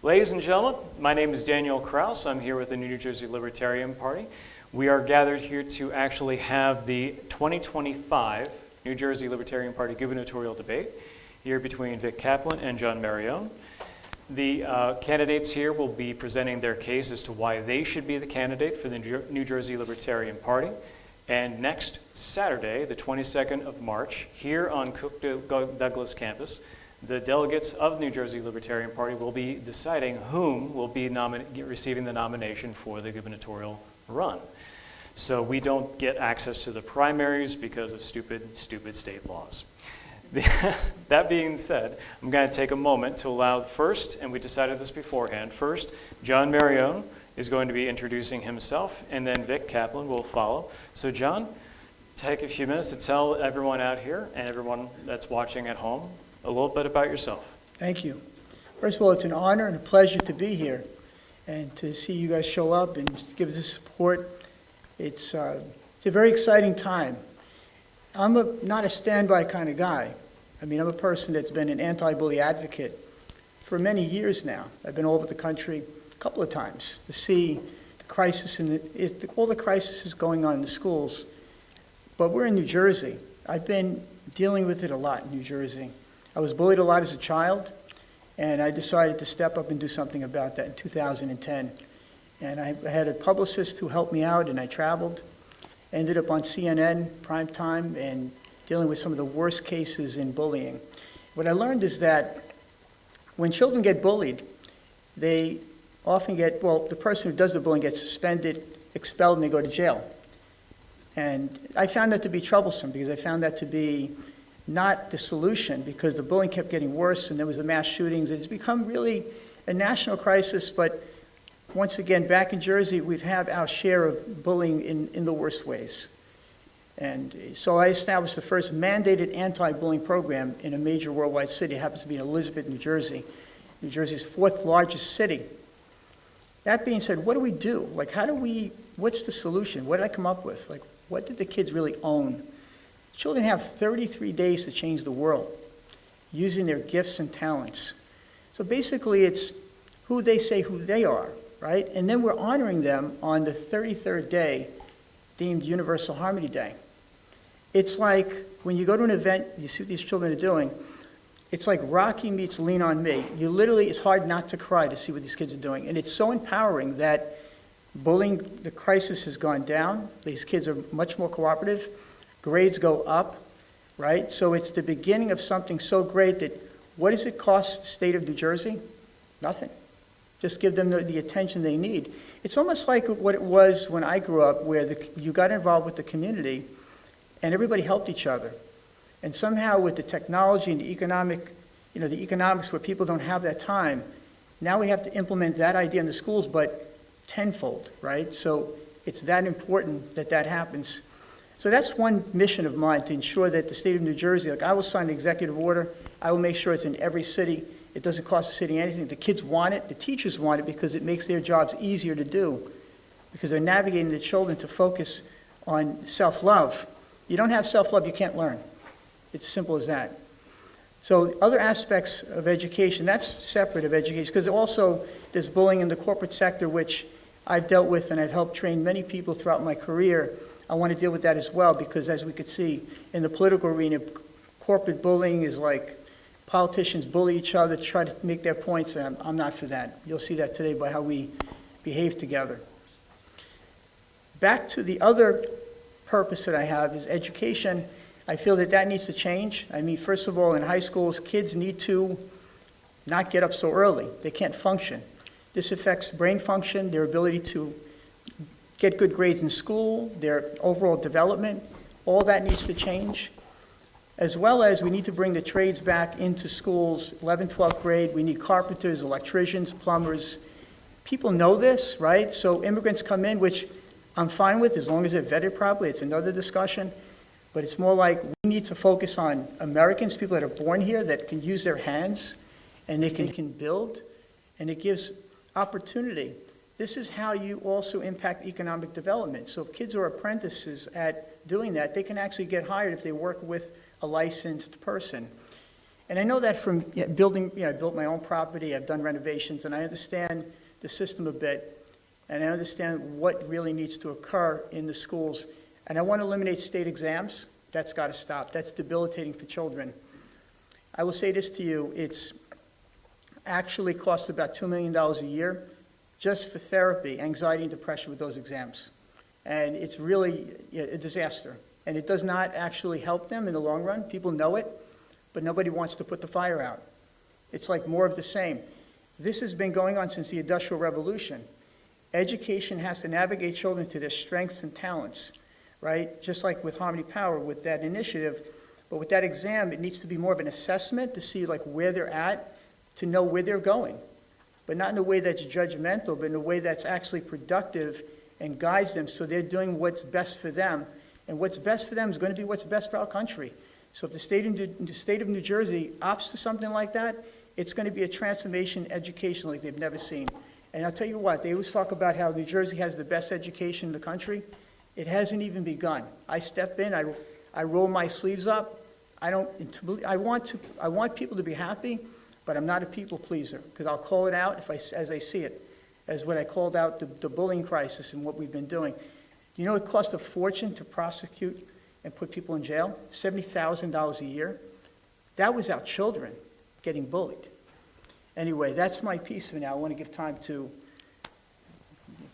Ladies and gentlemen, my name is Daniel Kraus. I'm here with the New Jersey Libertarian Party. We are gathered here to actually have the 2025 New Jersey Libertarian Party gubernatorial debate here between Vic Kaplan and John Marione. The candidates here will be presenting their case as to why they should be the candidate for the New Jersey Libertarian Party. And next Saturday, the 22nd of March, here on Cook-Douglas campus, the delegates of the New Jersey Libertarian Party will be deciding whom will be receiving the nomination for the gubernatorial run. So we don't get access to the primaries because of stupid state laws. That being said, I'm going to take a moment to allow first, and we decided this beforehand, first, John Marione is going to be introducing himself, and then Vic Kaplan will follow. So John, take a few minutes to tell everyone out here and everyone that's watching at home a little bit about yourself. Thank you. First of all, it's an honor and a pleasure to be here and to see you guys show up and give us support. It's a very exciting time. I'm not a standby kind of guy. I mean, I'm a person that's been an anti-bully advocate for many years now. I've been all over the country a couple of times to see the crisis all the crises going on in the schools. But we're in New Jersey. I've been dealing with it a lot in New Jersey. I was bullied a lot as a child, and I decided to step up and do something about that in 2010. And I had a publicist who helped me out, and I traveled. Ended up on CNN, prime time, and dealing with some of the worst cases in bullying. What I learned is that when children get bullied, they often get, the person who does the bullying gets suspended, expelled, and they go to jail. And I found that to be troublesome because I found that to be not the solution because the bullying kept getting worse and there was the mass shootings. It's become really a national crisis, but once again, back in Jersey, we've had our share of bullying in the worst ways. And so I established the first mandated anti-bullying program in a major worldwide city. It happens to be in Elizabeth, New Jersey. New Jersey's fourth largest city. That being said, what do we do? Like, what's the solution? What did I come up with? Like, what did the kids really own? Children have 33 days to change the world using their gifts and talents. So basically, it's who they say who they are, right? And then we're honoring them on the 33rd day, deemed Universal Harmony Day. It's like when you go to an event, you see what these children are doing, it's like Rocky meets Lean on Me. You literally, it's hard not to cry to see what these kids are doing. And it's so empowering that bullying, the crisis has gone down. These kids are much more cooperative. Grades go up, right? So it's the beginning of something so great that what does it cost the state of New Jersey? Nothing. Just give them the attention they need. It's almost like what it was when I grew up, where you got involved with the community and everybody helped each other. And somehow with the technology and the economics where people don't have that time, now we have to implement that idea in the schools, but tenfold, right? So it's that important that happens. So that's one mission of mine, to ensure that the state of New Jersey, like I will sign an executive order, I will make sure it's in every city. It doesn't cost the city anything. The kids want it, the teachers want it because it makes their jobs easier to do because they're navigating the children to focus on self-love. You don't have self-love, you can't learn. It's as simple as that. So other aspects of education, that's separate of education because also there's bullying in the corporate sector, which I've dealt with and I've helped train many people throughout my career. I want to deal with that as well because as we could see in the political arena, corporate bullying is like politicians bully each other to try to make their points, and I'm not for that. You'll see that today by how we behave together. Back to the other purpose that I have is education. I feel that needs to change. I mean, first of all, in high schools, kids need to not get up so early. They can't function. This affects brain function, their ability to get good grades in school, their overall development. All that needs to change. As well as we need to bring the trades back into schools, 11th, 12th grade. We need carpenters, electricians, plumbers. People know this, right? So immigrants come in, which I'm fine with as long as they're vetted properly. It's another discussion. But it's more like we need to focus on Americans, people that are born here that can use their hands and they can build, and it gives opportunity. This is how you also impact economic development. So if kids are apprentices at doing that, they can actually get hired if they work with a licensed person. And I know that from building, I built my own property, I've done renovations, and I understand the system a bit, and I understand what really needs to occur in the schools. And I want to eliminate state exams. That's got to stop. That's debilitating for children. I will say this to you, it's actually costs about $2 million a year just for therapy, anxiety and depression with those exams. And it's really a disaster. And it does not actually help them in the long run. People know it, but nobody wants to put the fire out. It's like more of the same. This has been going on since the Industrial Revolution. Education has to navigate children to their strengths and talents, right? Just like with Harmony Power, with that initiative. But with that exam, it needs to be more of an assessment to see like where they're at, to know where they're going. But not in a way that's judgmental, but in a way that's actually productive and guides them so they're doing what's best for them. And what's best for them is going to be what's best for our country. So if the state of New Jersey opts for something like that, it's going to be a transformation education like they've never seen. And I'll tell you what, they always talk about how New Jersey has the best education in the country. It hasn't even begun. I step in, I roll my sleeves up. I want people to be happy, but I'm not a people pleaser, because I'll call it out as I see it, as what I called out the bullying crisis and what we've been doing. You know, it costs a fortune to prosecute and put people in jail, $70,000 a year. That was our children getting bullied. Anyway, that's my piece for now. I want to give time to...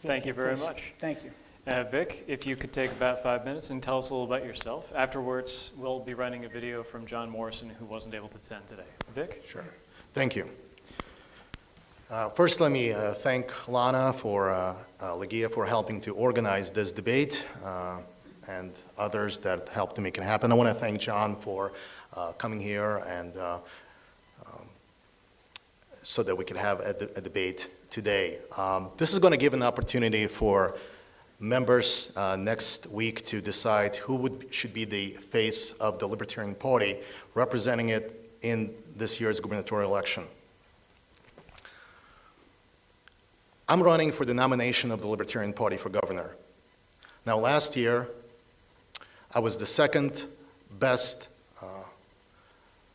Thank you very much. Thank you. Vic, if you could take about 5 minutes and tell us a little about yourself. Afterwards, we'll be running a video from John Morrison, who wasn't able to attend today. Vic? Sure. Thank you. First, let me thank Lana for Legia for helping to organize this debate and others that helped to make it happen. I want to thank John for coming here and so that we could have a debate today. This is going to give an opportunity for members next week to decide who should be the face of the Libertarian Party representing it in this year's gubernatorial election. I'm running for the nomination of the Libertarian Party for governor. Now, last year, I was the second best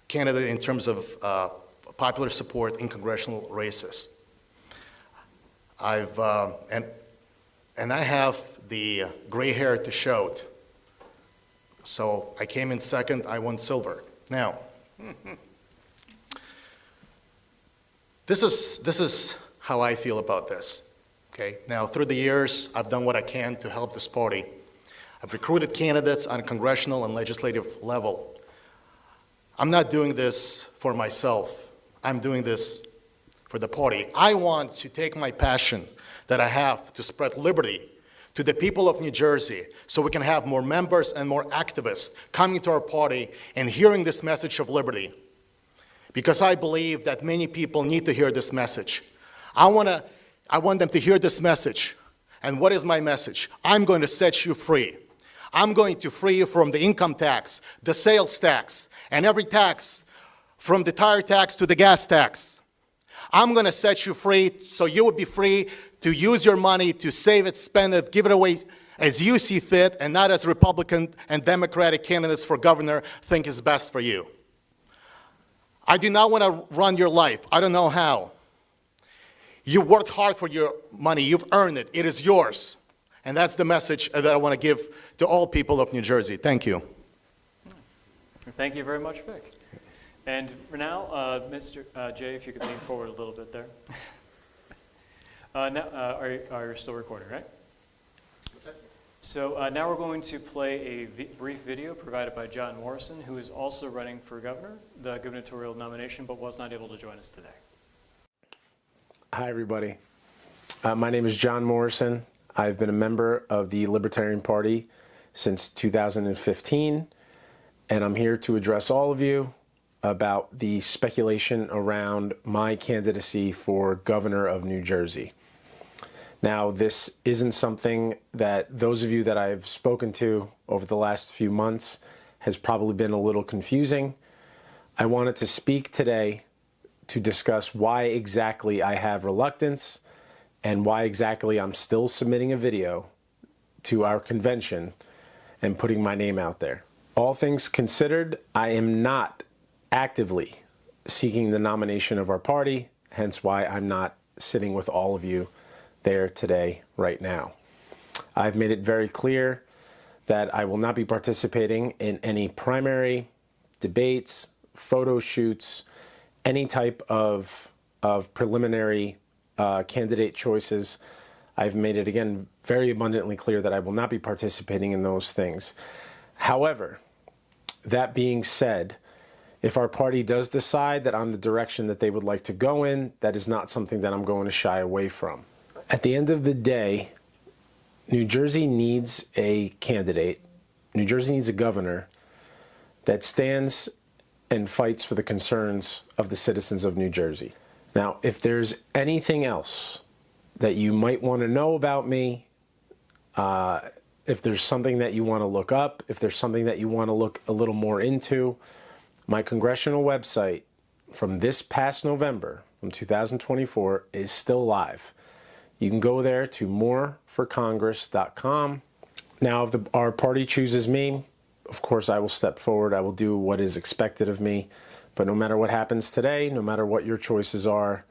candidate in terms of popular support in congressional races. And I have the gray hair to show it. So I came in second, I won silver. Now, this is how I feel about this, okay? Now, through the years, I've done what I can to help this party. I've recruited candidates on a congressional and legislative level. I'm not doing this for myself. I'm doing this for the party. I want to take my passion that I have to spread liberty to the people of New Jersey so we can have more members and more activists coming to our party and hearing this message of liberty. Because I believe that many people need to hear this message. I want them to hear this message. And what is my message? I'm going to set you free. I'm going to free you from the income tax, the sales tax, and every tax, from the tire tax to the gas tax. I'm going to set you free so you will be free to use your money, to save it, spend it, give it away as you see fit, and not as Republican and Democratic candidates for governor think is best for you. I do not want to run your life. I don't know how. You worked hard for your money. You've earned it. It is yours. And that's the message that I want to give to all people of New Jersey. Thank you. Thank you very much, Vic. And for now, Mr. Jay, if you could lean forward a little bit there. Are you still recording, right? So now we're going to play a brief video provided by John Morrison, who is also running for governor, the gubernatorial nomination, but was not able to join us today. Hi, everybody. My name is John Morrison. I've been a member of the Libertarian Party since 2015, and I'm here to address all of you about the speculation around my candidacy for governor of New Jersey. Now, this isn't something that those of you that I've spoken to over the last few months has probably been a little confusing. I wanted to speak today to discuss why exactly I have reluctance and why exactly I'm still submitting a video to our convention and putting my name out there. All things considered, I am not actively seeking the nomination of our party, hence why I'm not sitting with all of you there today, right now. I've made it very clear that I will not be participating in any primary, debates, photo shoots, any type of preliminary candidate choices. I've made it, again, very abundantly clear that I will not be participating in those things. However, that being said, if our party does decide that I'm the direction that they would like to go in, that is not something that I'm going to shy away from. At the end of the day, New Jersey needs a candidate, New Jersey needs a governor that stands and fights for the concerns of the citizens of New Jersey. Now, if there's anything else that you might want to know about me, if there's something that you want to look up, if there's something that you want to look a little more into, my congressional website from this past November, from 2024, is still live. You can go there to moreforcongress.com. Now, if our party chooses me, of course I will step forward. I will do what is expected of me. But no matter what happens today, no matter what your choices are,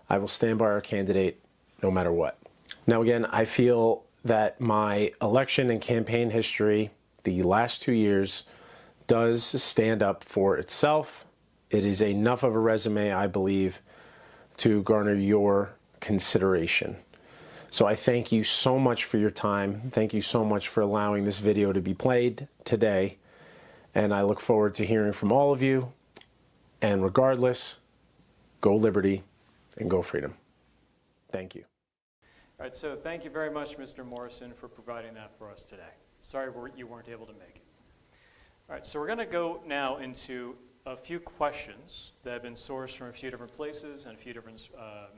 I will stand by our candidate no matter what. Now, again, I feel that my election and campaign history, the last 2 years, does stand up for itself. It is enough of a resume, I believe, to garner your consideration. So I thank you so much for your time. Thank you so much for allowing this video to be played today. And I look forward to hearing from all of you. And regardless, go Liberty and go freedom. Thank you. All right, so thank you very much, Mr. Morrison, for providing that for us today. Sorry you weren't able to make it. All right, so we're going to go now into a few questions that have been sourced from a few different places and a few different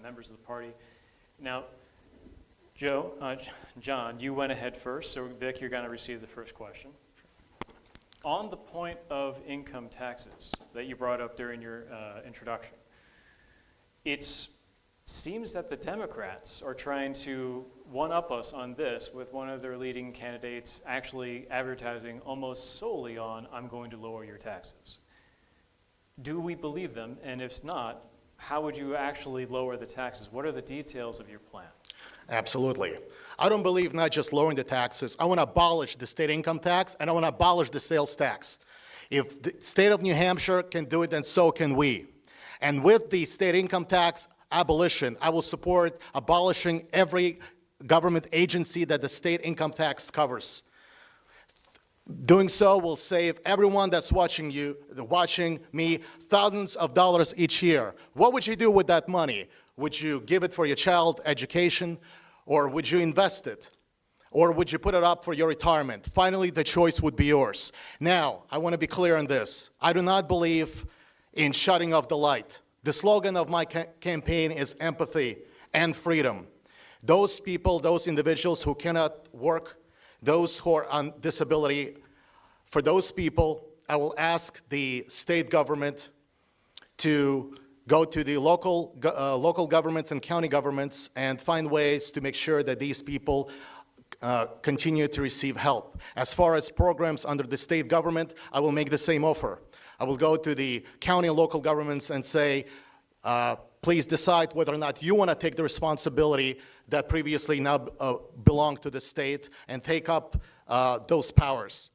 members of the party. Now, John, you went ahead first, so Vic, you're going to receive the first question. On the point of income taxes that you brought up during your introduction, it seems that the Democrats are trying to one-up us on this with one of their leading candidates actually advertising almost solely on, I'm going to lower your taxes. Do we believe them? And if not, how would you actually lower the taxes? What are the details of your plan? Absolutely. I don't believe not just lowering the taxes. I want to abolish the state income tax, and I want to abolish the sales tax. If the state of New Hampshire can do it, then so can we. And with the state income tax abolition, I will support abolishing every government agency that the state income tax covers. Doing so will save everyone that's watching me thousands of dollars each year. What would you do with that money? Would you give it for your child education, or would you invest it? Or would you put it up for your retirement? Finally, the choice would be yours. Now, I want to be clear on this. I do not believe in shutting off the light. The slogan of my campaign is empathy and freedom. Those people, those individuals who cannot work, those who are on disability, for those people, I will ask the state government to go to the local governments and county governments and find ways to make sure that these people continue to receive help. As far as programs under the state government, I will make the same offer. I will go to the county and local governments and say, please decide whether or not you want to take the responsibility that previously now belonged to the state and take up those powers.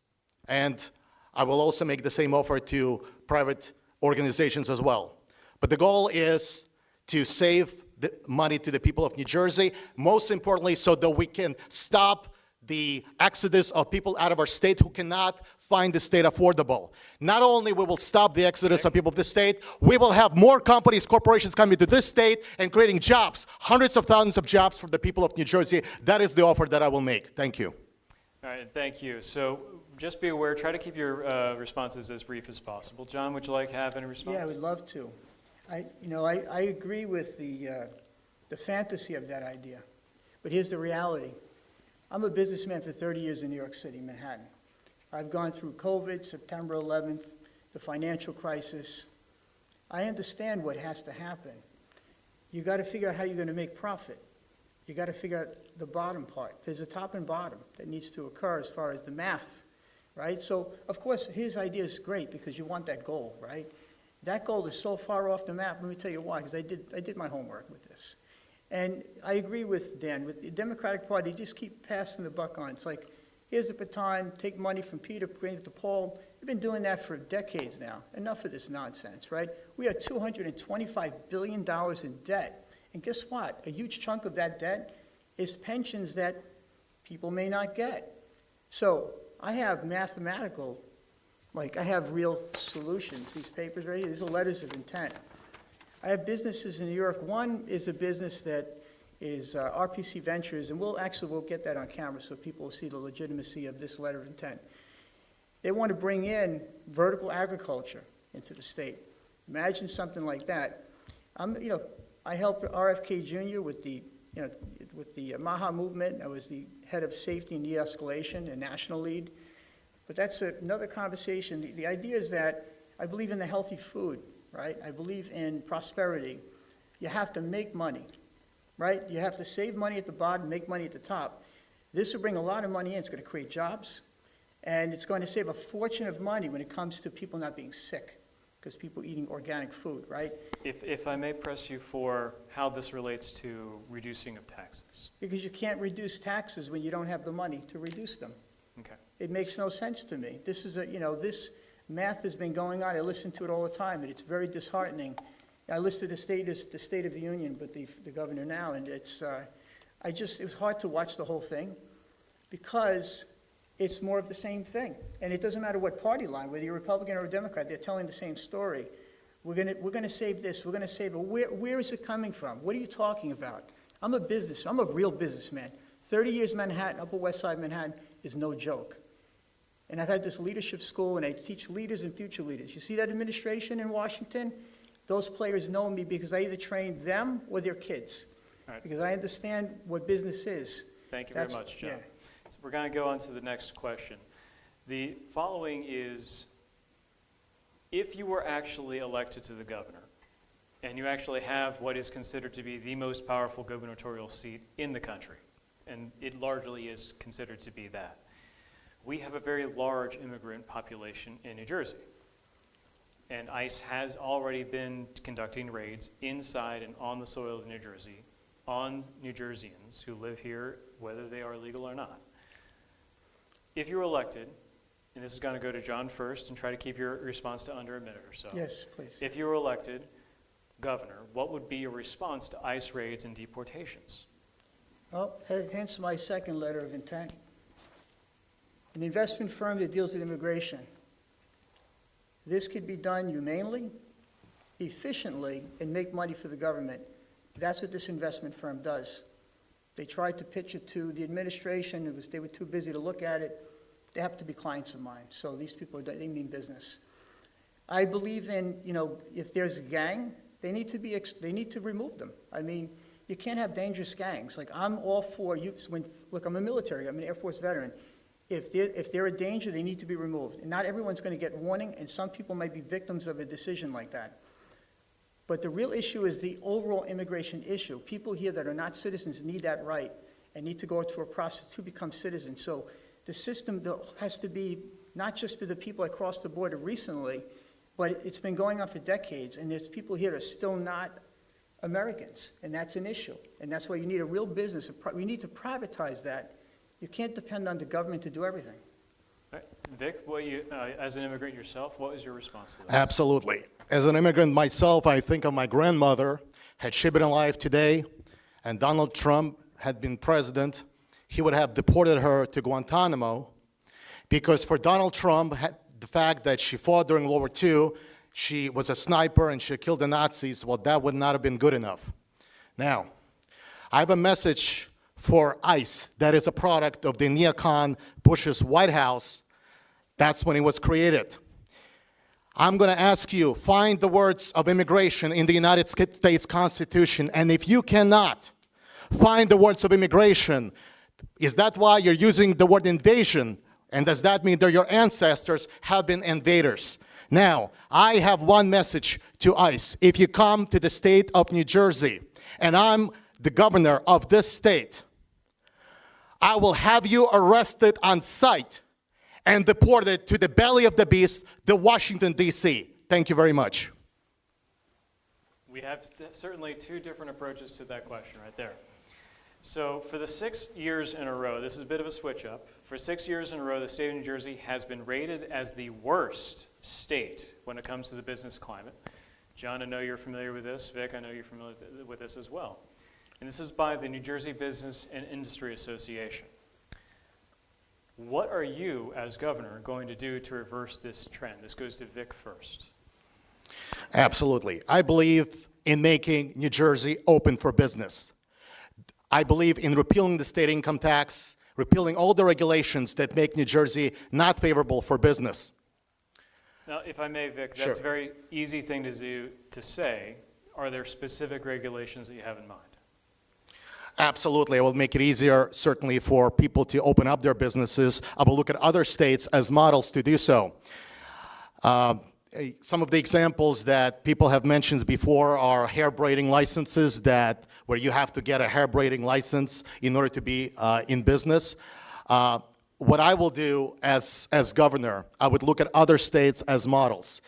And I will also make the same offer to private organizations as well. But the goal is to save the money to the people of New Jersey, most importantly so that we can stop the exodus of people out of our state who cannot find the state affordable. Not only we will stop the exodus of people of the state, we will have more companies, corporations coming to this state and creating jobs, hundreds of thousands of jobs for the people of New Jersey. That is the offer that I will make. Thank you. All right, thank you. So just be aware, try to keep your responses as brief as possible. John, would you like to have any response? Yeah, I would love to. I agree with the fantasy of that idea, but here's the reality. I'm a businessman for 30 years in New York City, Manhattan. I've gone through COVID, September 11th, the financial crisis. I understand what has to happen. You got to figure out how you're going to make profit. You got to figure out the bottom part. There's a top and bottom that needs to occur as far as the math, right? So, of course, his idea is great because you want that goal, right? That goal is so far off the map. Let me tell you why, because I did my homework with this. And I agree with Dan. With the Democratic Party, they just keep passing the buck on. It's like, here's the baton, take money from Peter, bring it to Paul. They've been doing that for decades now. Enough of this nonsense, right? We are $225 billion in debt. And guess what? A huge chunk of that debt is pensions that people may not get. So I have mathematical, I have real solutions. These papers right here, these are letters of intent. I have businesses in New York. One is a business that is RPC Ventures, and we'll get that on camera so people will see the legitimacy of this letter of intent. They want to bring in vertical agriculture into the state. Imagine something like that. I helped RFK Jr. with the Maha movement. I was the head of safety and de-escalation and national lead. But that's another conversation. The idea is that I believe in the healthy food, right? I believe in prosperity. You have to make money, right? You have to save money at the bottom, make money at the top. This will bring a lot of money in. It's going to create jobs, and it's going to save a fortune of money when it comes to people not being sick, because people eating organic food, right? If I may press you for how this relates to reducing of taxes. Because you can't reduce taxes when you don't have the money to reduce them. Okay. It makes no sense to me. This is this math has been going on. I listen to it all the time, and it's very disheartening. I listed the State of the Union, but the governor now, and it was hard to watch the whole thing because it's more of the same thing. And it doesn't matter what party line, whether you're Republican or a Democrat, they're telling the same story. We're gonna save this, we're gonna save it. Where is it coming from? What are you talking about? I'm a real businessman. 30 years Manhattan, Upper West Side Manhattan is no joke. And I've had this leadership school, and I teach leaders and future leaders. You see that administration in Washington? Those players know me because I either trained them or their kids. All right. Because I understand what business is. Thank you very much, Joe. Yeah. So we're going to go on to the next question. The following is, if you were actually elected to the governor, and you actually have what is considered to be the most powerful gubernatorial seat in the country, and it largely is considered to be that, we have a very large immigrant population in New Jersey. And ICE has already been conducting raids inside and on the soil of New Jersey on New Jerseyans who live here, whether they are legal or not. If you're elected, and this is going to go to John first, and try to keep your response to under a minute or so. Yes, please. If you were elected governor, what would be your response to ICE raids and deportations? Well, hence my second letter of intent. An investment firm that deals with immigration. This could be done humanely, efficiently, and make money for the government. That's what this investment firm does. They tried to pitch it to the administration. They were too busy to look at it. They happen to be clients of mine, so these people, they mean business. I believe in, if there's a gang, they need to remove them. I mean, you can't have dangerous gangs. Like, I'm all for you. Look, I'm a military. I'm an Air Force veteran. If they're a danger, they need to be removed. And not everyone's going to get warning, and some people might be victims of a decision like that. But the real issue is the overall immigration issue. People here that are not citizens need that right and need to go through a process to become citizens. So the system has to be not just for the people that crossed the border recently, but it's been going on for decades, and there's people here that are still not Americans, and that's an issue. And that's why you need a real business. We need to privatize that. You can't depend on the government to do everything. All right. Vic, as an immigrant yourself, what was your response to that? Absolutely. As an immigrant myself, I think of my grandmother. Had she been alive today and Donald Trump had been president, he would have deported her to Guantanamo, because for Donald Trump, the fact that she fought during World War II, she was a sniper and she killed the Nazis, well, that would not have been good enough. Now, I have a message for ICE that is a product of the neocon Bush's White House. That's when it was created. I'm going to ask you, find the words of immigration in the United States Constitution, and if you cannot find the words of immigration, is that why you're using the word invasion? And does that mean that your ancestors have been invaders? Now, I have one message to ICE. If you come to the state of New Jersey, and I'm the governor of this state, I will have you arrested on sight and deported to the belly of the beast, the Washington, D.C. Thank you very much. We have certainly two different approaches to that question right there. So for the 6 years in a row, this is a bit of a switch up. For 6 years in a row, the state of New Jersey has been rated as the worst state when it comes to the business climate. John, I know you're familiar with this. Vic, I know you're familiar with this as well. And this is by the New Jersey Business and Industry Association. What are you, as governor, going to do to reverse this trend? This goes to Vic first. Absolutely. I believe in making New Jersey open for business. I believe in repealing the state income tax, repealing all the regulations that make New Jersey not favorable for business. Now, if I may, Vic, Sure. that's a very easy thing to do to say. Are there specific regulations that you have in mind? Absolutely. I will make it easier, certainly, for people to open up their businesses. I will look at other states as models to do so. Some of the examples that people have mentioned before are hair braiding licenses, where you have to get a hair braiding license in order to be in business. What I will do as governor, I would look at other states as models.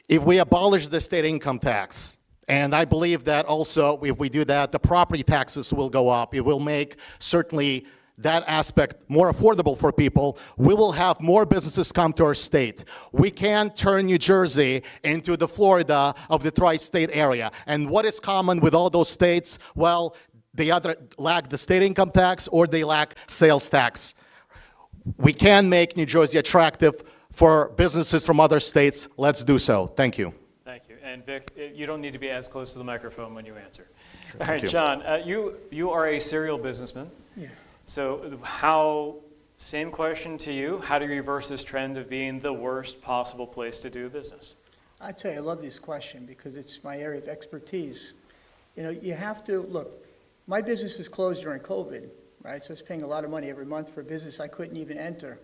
If we abolish the state income tax, and I believe that also if we do that, the property taxes will go up. It will make certainly that aspect more affordable for people. We will have more businesses come to our state. We can turn New Jersey into the Florida of the tri-state area. And what is common with all those states? Well, they either lack the state income tax or they lack sales tax. We can make New Jersey attractive for businesses from other states. Let's do so. Thank you. Thank you. And Vic, you don't need to be as close to the microphone when you answer. Sure, All right, you. John, you are a serial businessman. Yeah. So same question to you, how do you reverse this trend of being the worst possible place to do business? I tell you, I love this question because it's my area of expertise. You know, you have to, look, my business was closed during COVID, right? So I was paying a lot of money every month for a business I couldn't even enter.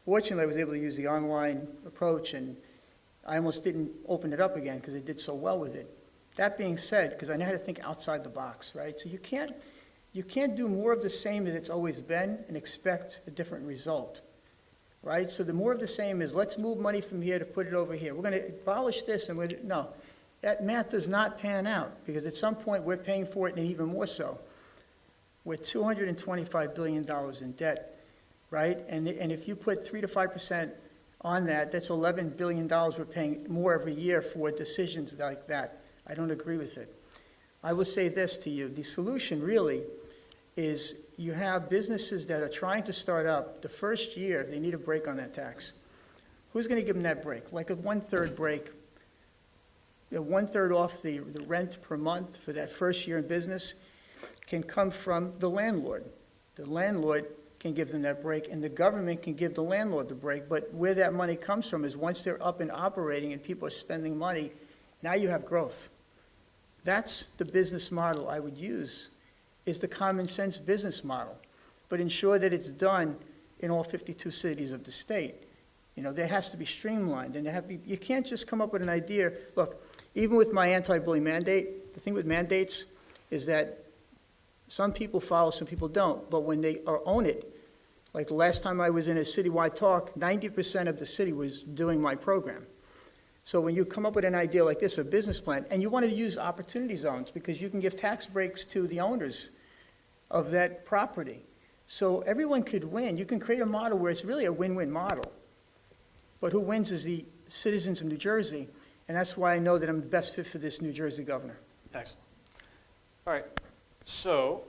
Fortunately, I was able to use the online approach, and I almost didn't open it up again because I did so well with it. That being said, because I know how to think outside the box, right? So you can't do more of the same as it's always been and expect a different result, right? So the more of the same is let's move money from here to put it over here. We're going to abolish this, and no, that math does not pan out because at some point we're paying for it, and even more so. We're $225 billion in debt, right? And if you put 3 to 5% on that, that's $11 billion we're paying more every year for decisions like that. I don't agree with it. I will say this to you. The solution really is you have businesses that are trying to start up. The first year, they need a break on that tax. Who's going to give them that break? Like a 1/3 break, 1/3 off the rent per month for that first year in business can come from the landlord. The landlord can give them that break, and the government can give the landlord the break. But where that money comes from is once they're up and operating and people are spending money, now you have growth. That's the business model I would use, is the common sense business model, but ensure that it's done in all 52 cities of the state. You know, there has to be streamlined, and you can't just come up with an idea. Look, even with my anti-bully mandate, the thing with mandates is that some people follow, some people don't, but when they own it, like the last time I was in a citywide talk, 90% of the city was doing my program. So when you come up with an idea like this, a business plan, and you want to use opportunity zones because you can give tax breaks to the owners of that property. So everyone could win. You can create a model where it's really a win-win model. But who wins is the citizens of New Jersey, and that's why I know that I'm the best fit for this New Jersey governor. Excellent. All right, so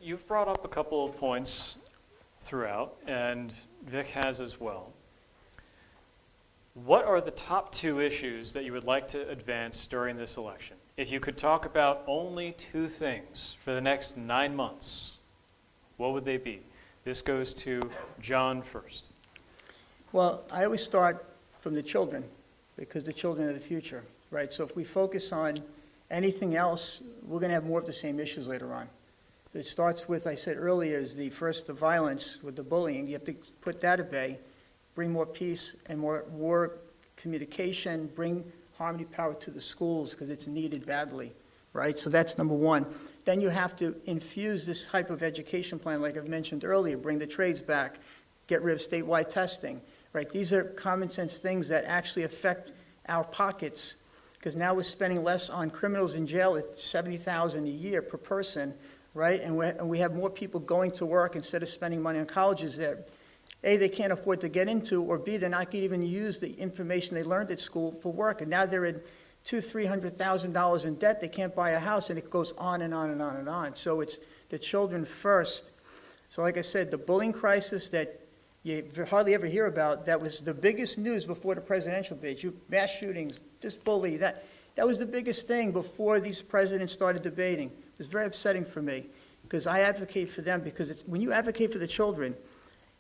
you've brought up a couple of points throughout, and Vic has as well. What are the top 2 issues that you would like to advance during this election? If you could talk about only 2 things for the next 9 months, what would they be? This goes to John first. Well, I always start from the children because the children are the future, right? So if we focus on anything else, we're going to have more of the same issues later on. It starts with, I said earlier, is the violence with the bullying. You have to put that at bay. Bring more peace and more communication, bring harmony power to the schools because it's needed badly, right? So that's number one. Then you have to infuse this type of education plan like I've mentioned earlier, bring the trades back, get rid of statewide testing, right? These are common sense things that actually affect our pockets because now we're spending less on criminals in jail at $70,000 a year per person, right? And we have more people going to work instead of spending money on colleges that, A, they can't afford to get into, or B, they're not going to even use the information they learned at school for work. And now they're in $200,000-$300,000 in debt. They can't buy a house, and it goes on and on and on and on. So it's the children first. So like I said, the bullying crisis that you hardly ever hear about, that was the biggest news before the presidential debate. Mass shootings, this bully, that was the biggest thing before these presidents started debating. It was very upsetting for me, because I advocate for them, because when you advocate for the children,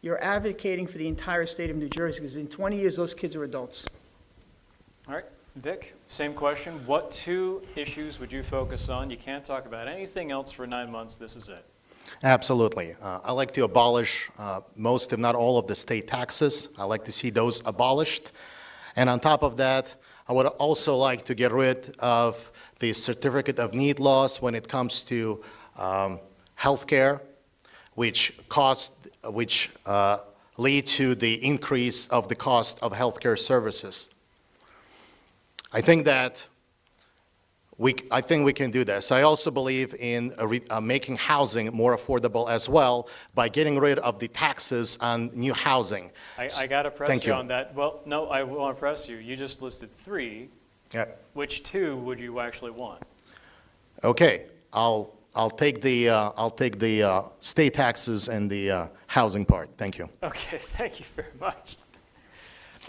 you're advocating for the entire state of New Jersey, because in 20 years, those kids are adults. All right, Vic, same question. What 2 issues would you focus on? You can't talk about anything else for 9 months. This is it. Absolutely. I like to abolish most, if not all, of the state taxes. I like to see those abolished. And on top of that, I would also like to get rid of the certificate of need laws when it comes to health care, which lead to the increase of the cost of healthcare services. I think we can do this. I also believe in making housing more affordable as well by getting rid of the taxes on new housing. I got to press Thank you you on that. Well, no, I want to press you. You just listed 3. Yeah. Which 2 would you actually want? Okay. I'll take the state taxes and the housing part. Thank you. Okay, thank you very much.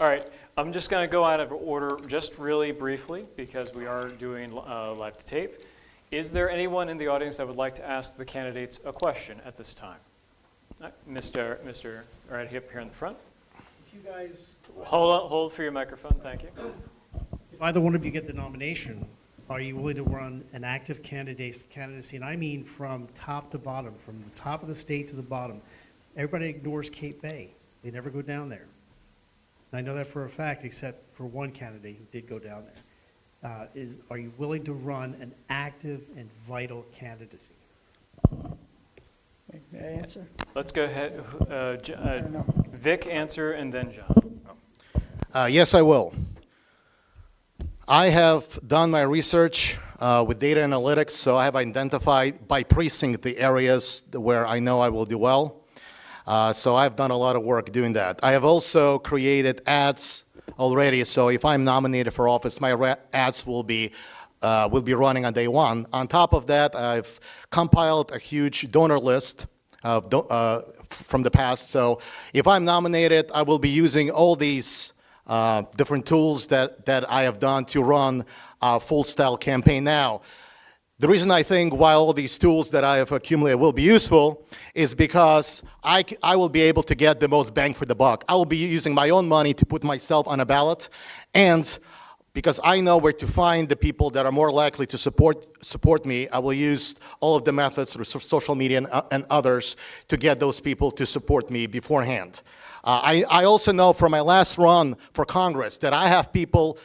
All right, I'm just going to go out of order just really briefly because we are doing live to tape. Is there anyone in the audience that would like to ask the candidates a question at this time? Mr. right here in the front. If you guys, Hold for your microphone, thank you. if either one of you get the nomination, are you willing to run an active candidacy? And I mean from top to bottom, from the top of the state to the bottom. Everybody ignores Cape May. They never go down there. And I know that for a fact, except for one candidate who did go down there. Are you willing to run an active and vital candidacy? May I answer? Let's go ahead. I don't know. Vic answer and then John. Yes, I will. I have done my research with data analytics, so I have identified by precinct the areas where I know I will do well. So I've done a lot of work doing that. I have also created ads already, so if I'm nominated for office, my ads will be running on day one. On top of that, I've compiled a huge donor list from the past. So if I'm nominated, I will be using all these different tools that I have done to run a full-style campaign. Now, the reason I think why all these tools that I have accumulated will be useful is because I will be able to get the most bang for the buck. I will be using my own money to put myself on a ballot, and because I know where to find the people that are more likely to support me, I will use all of the methods through social media and others to get those people to support me beforehand. I also know from my last run for Congress that I have people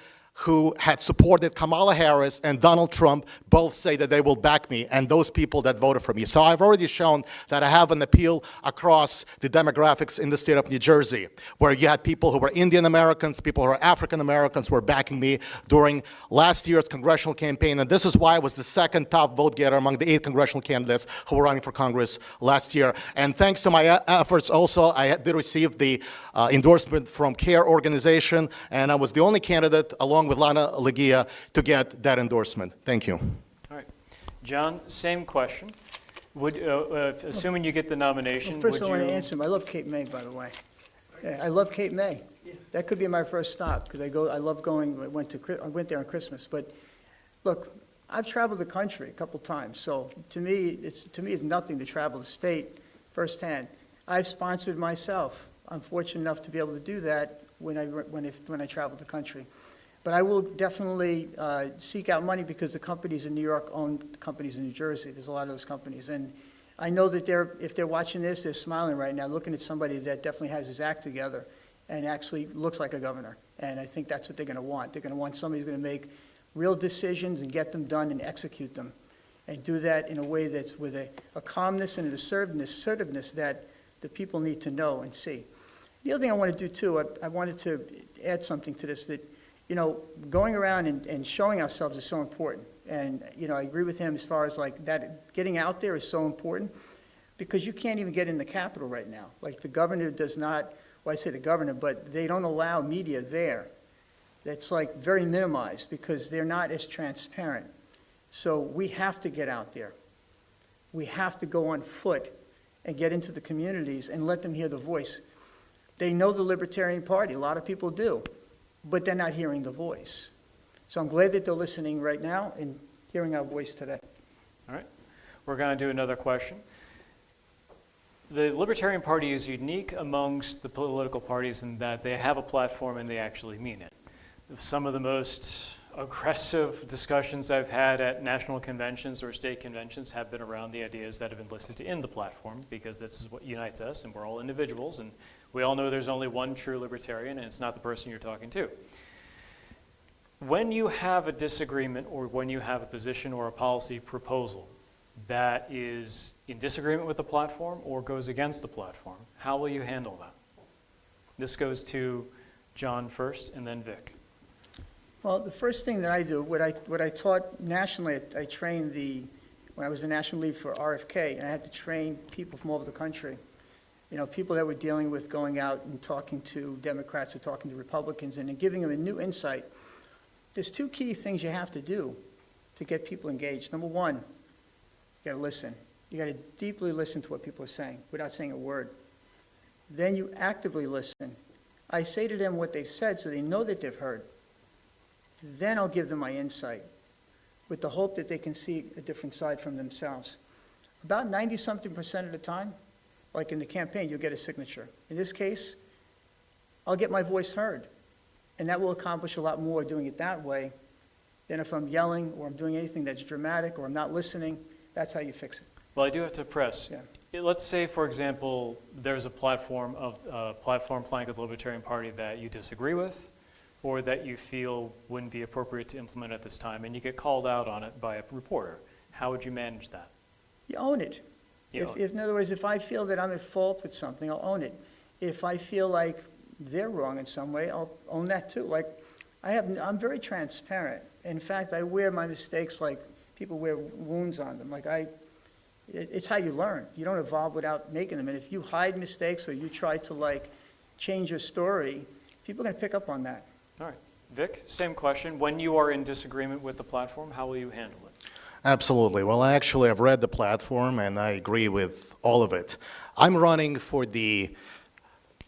who had supported Kamala Harris and Donald Trump both say that they will back me, and those people that voted for me. So I've already shown that I have an appeal across the demographics in the state of New Jersey, where you had people who were Indian Americans, people who are African Americans who were backing me during last year's congressional campaign, and this is why I was the second top vote getter among the 8 congressional candidates who were running for Congress last year. And thanks to my efforts also, I did receive the endorsement from CARE organization, and I was the only candidate along with Lana Legia to get that endorsement. Thank you. All right. John, same question. Would, assuming you get the nomination, Well, first would I want to you... answer him. I love Cape May, by the way. Yeah, I love Cape May. That could be my first stop, because I love going, I went there on Christmas. But look, I've traveled the country a couple times, so to me, it's nothing to travel the state firsthand. I've sponsored myself. I'm fortunate enough to be able to do that when I travel the country. But I will definitely seek out money, because the companies in New York own companies in New Jersey. There's a lot of those companies. And I know that if they're watching this, they're smiling right now, looking at somebody that definitely has his act together and actually looks like a governor. And I think that's what they're going to want. They're going to want somebody who's going to make real decisions and get them done and execute them, and do that in a way that's with a calmness and an assertiveness that the people need to know and see. The other thing I want to do, too, I wanted to add something to this, that you know, going around and showing ourselves is so important. And, you know, I agree with him as far as like that, getting out there is so important because you can't even get in the Capitol right now. Like the governor does not, well, I say the governor, but they don't allow media there. That's like very minimized because they're not as transparent. So we have to get out there. We have to go on foot and get into the communities and let them hear the voice. They know the Libertarian Party, a lot of people do, but they're not hearing the voice. So I'm glad that they're listening right now and hearing our voice today. All right. We're going to do another question. The Libertarian Party is unique amongst the political parties in that they have a platform and they actually mean it. Some of the most aggressive discussions I've had at national conventions or state conventions have been around the ideas that have been listed in the platform, because this is what unites us, and we're all individuals, and we all know there's only one true libertarian, and it's not the person you're talking to. When you have a disagreement or when you have a position or a policy proposal that is in disagreement with the platform or goes against the platform, how will you handle that? This goes to John first and then Vic. Well, the first thing that I do, what I taught nationally, I trained when I was the national lead for RFK, and I had to train people from all over the country. You know, people that were dealing with going out and talking to Democrats or talking to Republicans and then giving them a new insight. There's two key things you have to do to get people engaged. Number one, you got to listen. You got to deeply listen to what people are saying without saying a word. Then you actively listen. I say to them what they said so they know that they've heard. Then I'll give them my insight with the hope that they can see a different side from themselves. About 90-something% of the time, like in the campaign, you'll get a signature. In this case, I'll get my voice heard. And that will accomplish a lot more doing it that way than if I'm yelling or I'm doing anything that's dramatic or I'm not listening. That's how you fix it. Well, I do have to press. Yeah. Let's say, for example, there's a platform plank of the Libertarian Party that you disagree with or that you feel wouldn't be appropriate to implement at this time, and you get called out on it by a reporter. How would you manage that? You own it. In other words, if I feel that I'm at fault with something, I'll own it. If I feel like they're wrong in some way, I'll own that too. Like, I'm very transparent. In fact, I wear my mistakes like people wear wounds on them. Like it's how you learn. You don't evolve without making them. And if you hide mistakes or you try to like change your story, people are going to pick up on that. All right. Vic, same question. When you are in disagreement with the platform, how will you handle it? Absolutely. Well, actually, I've read the platform, and I agree with all of it. I'm running for the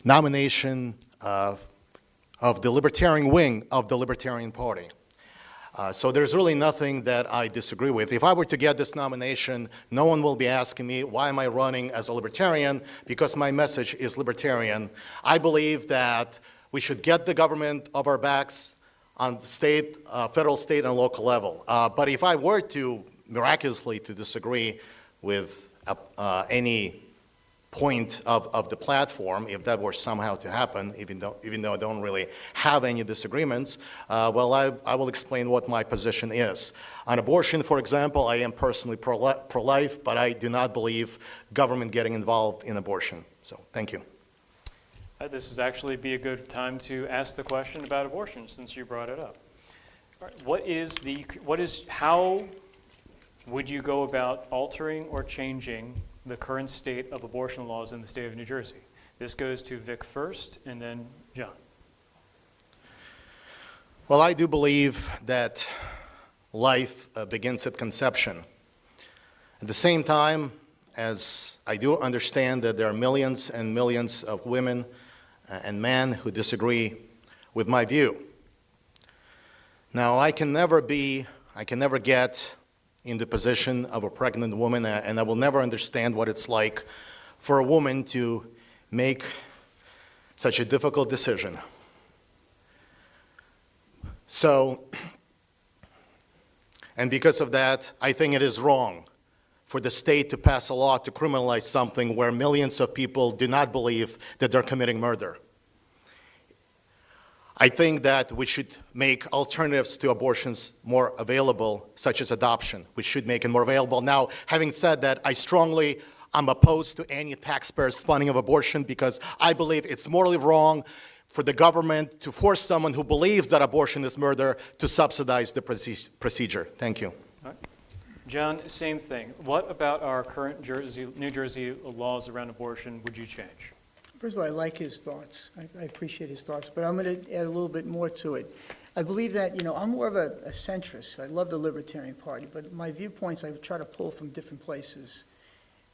nomination of the Libertarian wing of the Libertarian Party. So there's really nothing that I disagree with. If I were to get this nomination, no one will be asking me, why am I running as a Libertarian? Because my message is Libertarian. I believe that we should get the government off our backs on state, federal, state, and local level. But if I were to miraculously to disagree with any point of the platform, if that were somehow to happen, even though I don't really have any disagreements, well, I will explain what my position is. On abortion, for example, I am personally pro-life, but I do not believe government getting involved in abortion. So, thank you. This is actually be a good time to ask the question about abortion, since you brought it up. All right. How would you go about altering or changing the current state of abortion laws in the state of New Jersey? This goes to Vic first, and then John. Well, I do believe that life begins at conception. At the same time, as I do understand that there are millions and millions of women and men who disagree with my view. Now, I can never get in the position of a pregnant woman, and I will never understand what it's like for a woman to make such a difficult decision. So, and because of that, I think it is wrong for the state to pass a law to criminalize something where millions of people do not believe that they're committing murder. I think that we should make alternatives to abortions more available, such as adoption. We should make it more available. Now, having said that, I'm opposed to any taxpayers' funding of abortion because I believe it's morally wrong for the government to force someone who believes that abortion is murder to subsidize the procedure. Thank you. All right. John, same thing. What about our current New Jersey laws around abortion would you change? First of all, I like his thoughts. I appreciate his thoughts, but I'm going to add a little bit more to it. I believe that, I'm more of a centrist. I love the Libertarian Party, but my viewpoints I try to pull from different places.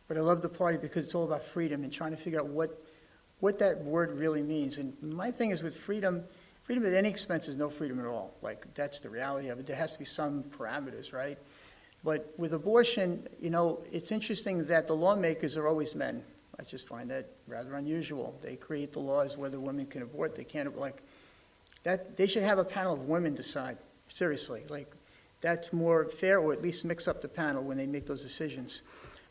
But I love the party because it's all about freedom and trying to figure out what that word really means. And my thing is with freedom at any expense is no freedom at all. Like, that's the reality of it. There has to be some parameters, right? But with abortion, it's interesting that the lawmakers are always men. I just find that rather unusual. They create the laws whether women can abort, they can't, like, that, they should have a panel of women decide, seriously. Like, that's more fair, or at least mix up the panel when they make those decisions.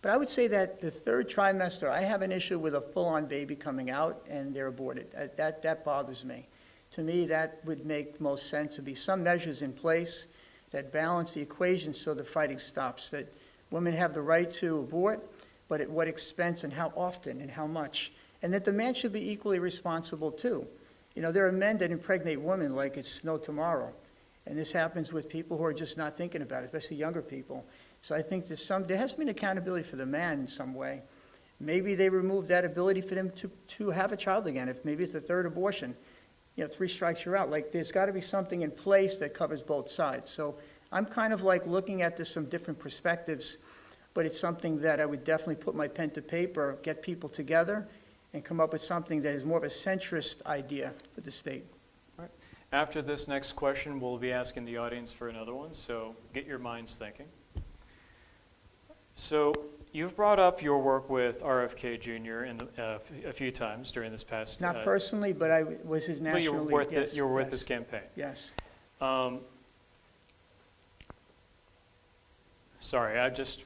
But I would say that the third trimester, I have an issue with a full-on baby coming out and they're aborted. That bothers me. To me, that would make most sense to be some measures in place that balance the equation so the fighting stops, that women have the right to abort, but at what expense and how often and how much. And that the man should be equally responsible too. There are men that impregnate women like it's no tomorrow. And this happens with people who are just not thinking about it, especially younger people. So I think there has to be an accountability for the man in some way. Maybe they remove that ability for them to have a child again. If maybe it's the third abortion, 3 strikes you're out. Like, there's got to be something in place that covers both sides. So I'm kind of like looking at this from different perspectives, but it's something that I would definitely put my pen to paper, get people together, and come up with something that is more of a centrist idea for the state. All right. After this next question, we'll be asking the audience for another one, so get your minds thinking. So you've brought up your work with RFK Jr. A few times during this past... Not personally, but I was his national lead. You were with his campaign. Yes. Sorry,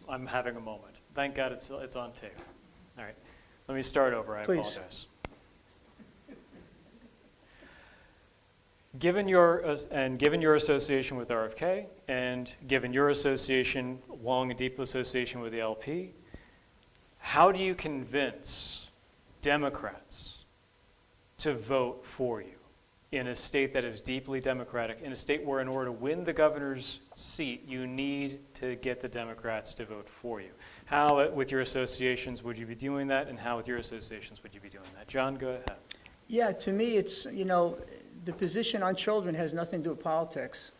I'm having a moment. Thank God it's on tape. All right. Let me start over. I Please. apologize. Given your association with RFK, and given your long and deep association with the LP, how do you convince Democrats to vote for you in a state that is deeply Democratic, in a state where in order to win the governor's seat, you need to get the Democrats to vote for you? How, with your associations, would you be doing that, and how with your associations would you be doing that? John, go ahead. Yeah, to me, it's, the position on children has nothing to do with politics.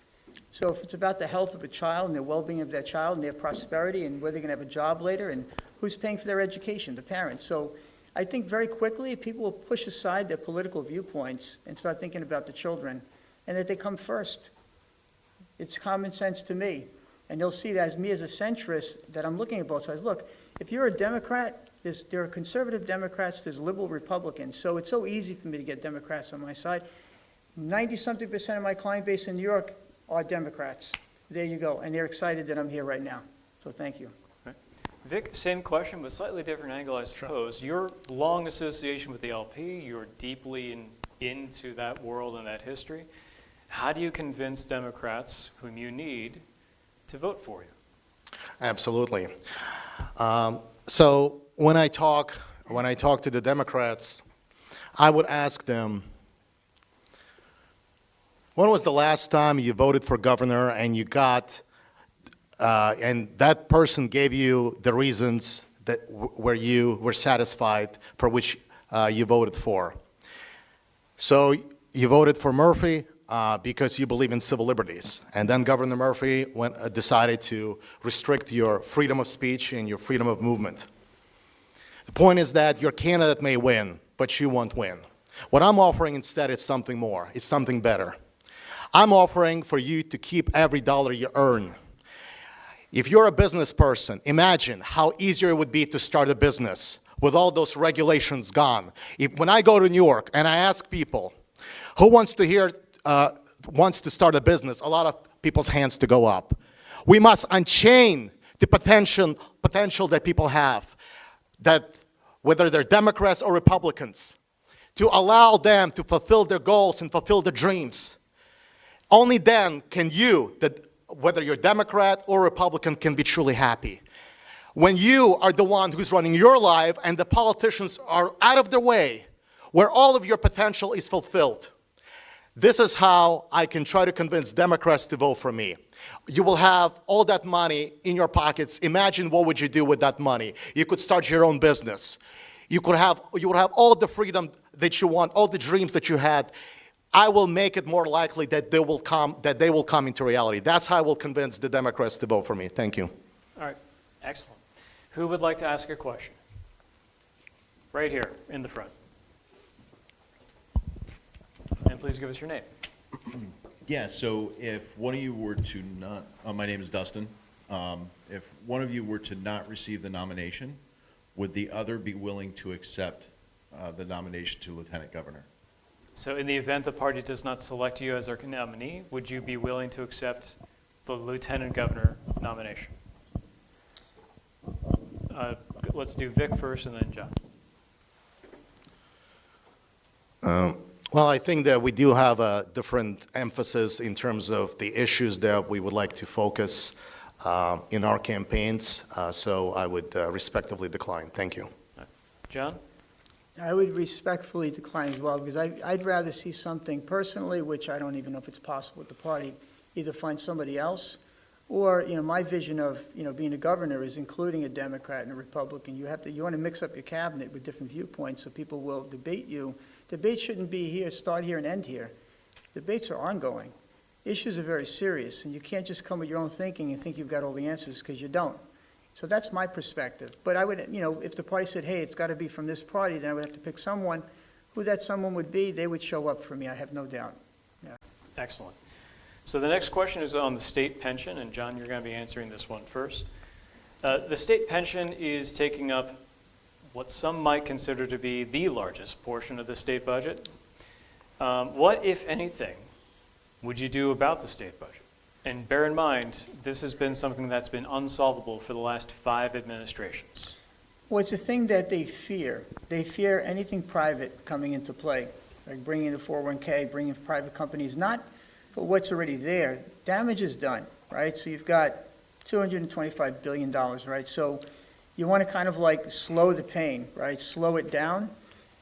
So if it's about the health of a child and the well-being of that child and their prosperity and whether they're going to have a job later and who's paying for their education, the parents. So I think very quickly people will push aside their political viewpoints and start thinking about the children and that they come first. It's common sense to me. And they'll see that as me as a centrist, that I'm looking at both sides. Look, if you're a Democrat, there are conservative Democrats, there's liberal Republicans. So it's so easy for me to get Democrats on my side. 90-something% of my client base in New York are Democrats. There you go. And they're excited that I'm here right now. So thank you. Right. Vic, same question, but slightly different angle, I suppose. Your long association with the LP, you're deeply into that world and that history. How do you convince Democrats, whom you need, to vote for you? Absolutely. So when I talk to the Democrats, I would ask them, when was the last time you voted for governor and you got, and that person gave you the reasons that where you were satisfied for which you voted for? So you voted for Murphy because you believe in civil liberties, and then Governor Murphy decided to restrict your freedom of speech and your freedom of movement. The point is that your candidate may win, but you won't win. What I'm offering instead is something more. It's something better. I'm offering for you to keep every dollar you earn. If you're a business person, imagine how easier it would be to start a business with all those regulations gone. When I go to New York and I ask people, who wants to start a business, a lot of people's hands to go up. We must unchain the potential that people have, that whether they're Democrats or Republicans, to allow them to fulfill their goals and fulfill their dreams. Only then can you, whether you're Democrat or Republican, can be truly happy. When you are the one who's running your life and the politicians are out of their way, where all of your potential is fulfilled. This is how I can try to convince Democrats to vote for me. You will have all that money in your pockets. Imagine what would you do with that money. You could start your own business. You would have all the freedom that you want, all the dreams that you had. I will make it more likely that they will come into reality. That's how I will convince the Democrats to vote for me. Thank you. All right, excellent. Who would like to ask a question? Right here in the front. And please give us your name. Yeah, so if one of you were to not, my name is Dustin. If one of you were to not receive the nomination, would the other be willing to accept the nomination to Lieutenant Governor? So in the event the party does not select you as our nominee, would you be willing to accept the Lieutenant Governor nomination? Let's do Vic first and then John. Well, I think that we do have a different emphasis in terms of the issues that we would like to focus in our campaigns, so I would respectively decline. Thank you. John? I would respectfully decline as well, because I'd rather see something personally, which I don't even know if it's possible with the party, either find somebody else, or, my vision of, being a governor is including a Democrat and a Republican. You want to mix up your cabinet with different viewpoints so people will debate you. Debate shouldn't be here, start here and end here. Debates are ongoing. Issues are very serious, and you can't just come with your own thinking and think you've got all the answers, because you don't. So that's my perspective. But I would, if the party said, hey, it's got to be from this party, then I would have to pick someone. Who that someone would be, they would show up for me, I have no doubt. Yeah. Excellent. So the next question is on the state pension, and John, you're going to be answering this one first. The state pension is taking up what some might consider to be the largest portion of the state budget. What, if anything, would you do about the state budget? And bear in mind, this has been something that's been unsolvable for the last 5 administrations. Well, it's a thing that they fear. They fear anything private coming into play, like bringing in the 401k, bringing in private companies, not for what's already there. Damage is done, right? So you've got $225 billion, right? So you want to kind of like slow the pain, right? Slow it down.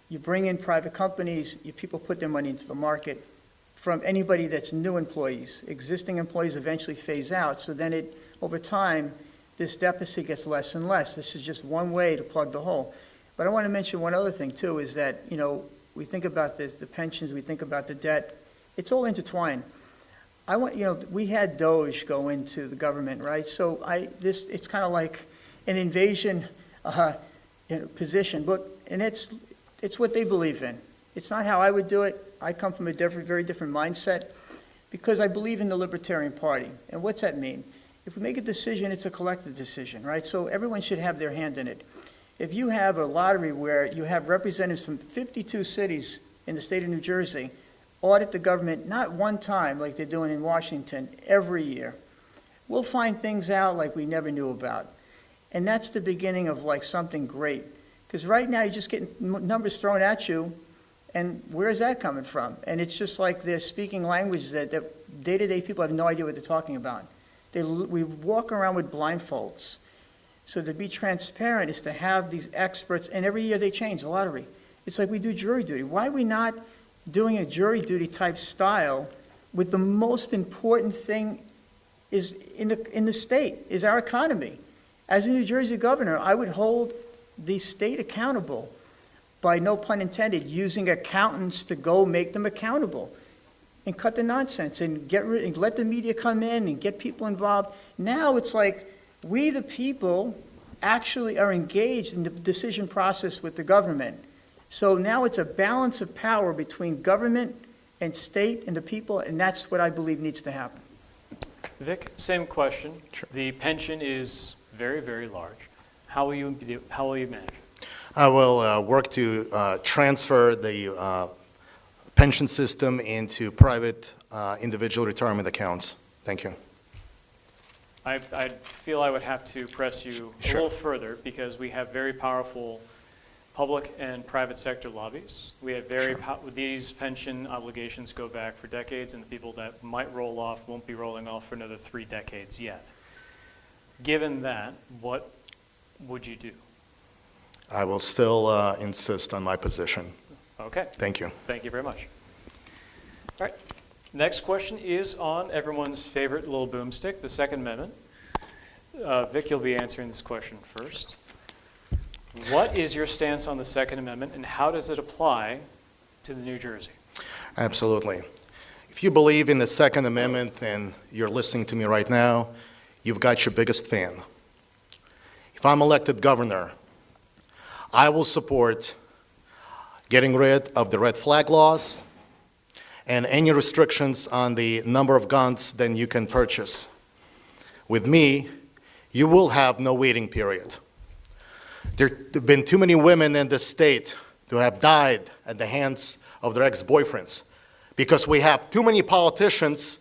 You bring in private companies, people put their money into the market. From anybody that's new employees, existing employees eventually phase out. So then over time, this deficit gets less and less. This is just one way to plug the hole. But I want to mention one other thing too, is that, we think about this, the pensions, we think about the debt, it's all intertwined. We had Doge go into the government, right? So it's kind of like an invasion position, and it's what they believe in. It's not how I would do it. I come from a very different mindset, because I believe in the Libertarian Party. And what's that mean? If we make a decision, it's a collective decision, right? So everyone should have their hand in it. If you have a lottery where you have representatives from 52 cities in the state of New Jersey audit the government, not one time like they're doing in Washington, every year, we'll find things out like we never knew about. And that's the beginning of like something great. Because right now you're just getting numbers thrown at you, and where is that coming from? And it's just like they're speaking language that day-to-day people have no idea what they're talking about. We walk around with blindfolds. So to be transparent is to have these experts, and every year they change the lottery. It's like we do jury duty. Why are we not doing a jury duty type style with the most important thing is in the state, is our economy? As a New Jersey governor, I would hold the state accountable by, no pun intended, using accountants to go make them accountable and cut the nonsense and let the media come in and get people involved. Now it's like we, the people, actually are engaged in the decision process with the government. So now it's a balance of power between government and state and the people, and that's what I believe needs to happen. Vic, same question. Sure. The pension is very, very large. How will you manage it? I will work to transfer the pension system into private individual retirement accounts. Thank you. I feel I would have to press you a Sure. little further, because we have very powerful public and private sector lobbies. We have these pension obligations go back for decades, and the people that might roll off won't be rolling off for another 3 decades yet. Given that, what would you do? I will still insist on my position. Okay. Thank you. Thank you very much. All right. Next question is on everyone's favorite little boomstick, the Second Amendment. Vic, you'll be answering this question first. What is your stance on the Second Amendment, and how does it apply to the New Jersey? Absolutely. If you believe in the Second Amendment and you're listening to me right now, you've got your biggest fan. If I'm elected governor, I will support getting rid of the red flag laws and any restrictions on the number of guns that you can purchase. With me, you will have no waiting period. There have been too many women in this state who have died at the hands of their ex-boyfriends because we have too many politicians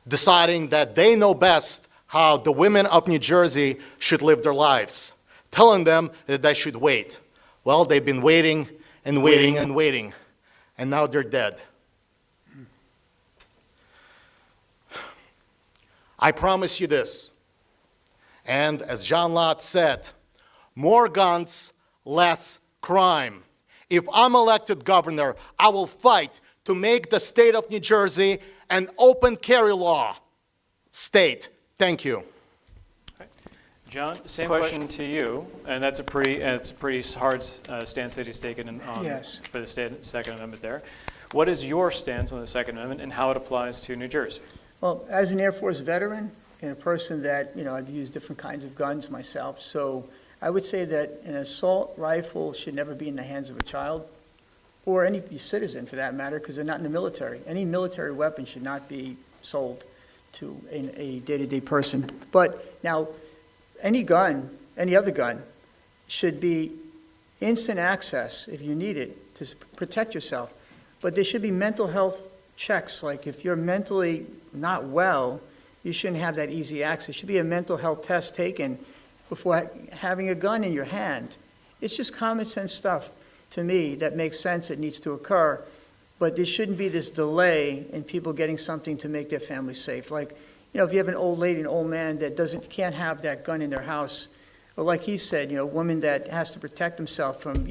deciding that they know best how the women of New Jersey should live their lives, telling them that they should wait. Well, they've been waiting and waiting and waiting, and now they're dead. I promise you this, and as John Lott said, more guns, less crime. If I'm elected governor, I will fight to make the state of New Jersey an open carry law state. Thank you. John, same question to you, and it's a pretty hard stance that he's taken Yes. for the Second Amendment there. What is your stance on the Second Amendment and how it applies to New Jersey? Well, as an Air Force veteran and a person that, I've used different kinds of guns myself, so I would say that an assault rifle should never be in the hands of a child or any citizen for that matter, because they're not in the military. Any military weapon should not be sold to a day-to-day person. But now, any gun, any other gun, should be instant access if you need it to protect yourself. But there should be mental health checks. Like if you're mentally not well, you shouldn't have that easy access. There should be a mental health test taken before having a gun in your hand. It's just common sense stuff to me that makes sense. It needs to occur. But there shouldn't be this delay in people getting something to make their family safe. Like, if you have an old lady, an old man that can't have that gun in their house, or like he said, a woman that has to protect himself from,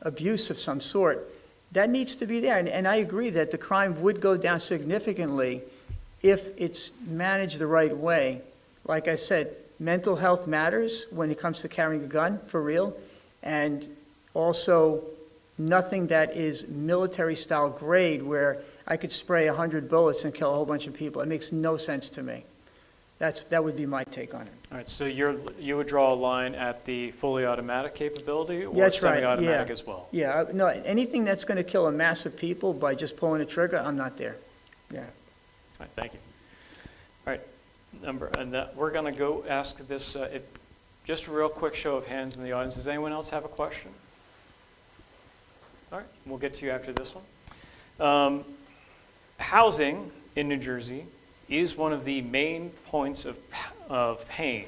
abuse of some sort, that needs to be there. And I agree that the crime would go down significantly if it's managed the right way. Like I said, mental health matters when it comes to carrying a gun, for real, and also nothing that is military-style grade where I could spray 100 bullets and kill a whole bunch of people. It makes no sense to me. That would be my take on it. All right, so you would draw a line at the fully automatic capability or That's right, semi-automatic yeah. as well? Yeah, no, anything that's going to kill a mass of people by just pulling a trigger, I'm not there. Yeah. All right, thank you. All right, we're going to go ask this, just a real quick show of hands in the audience. Does anyone else have a question? All right, we'll get to you after this one. Housing in New Jersey is one of the main points of pain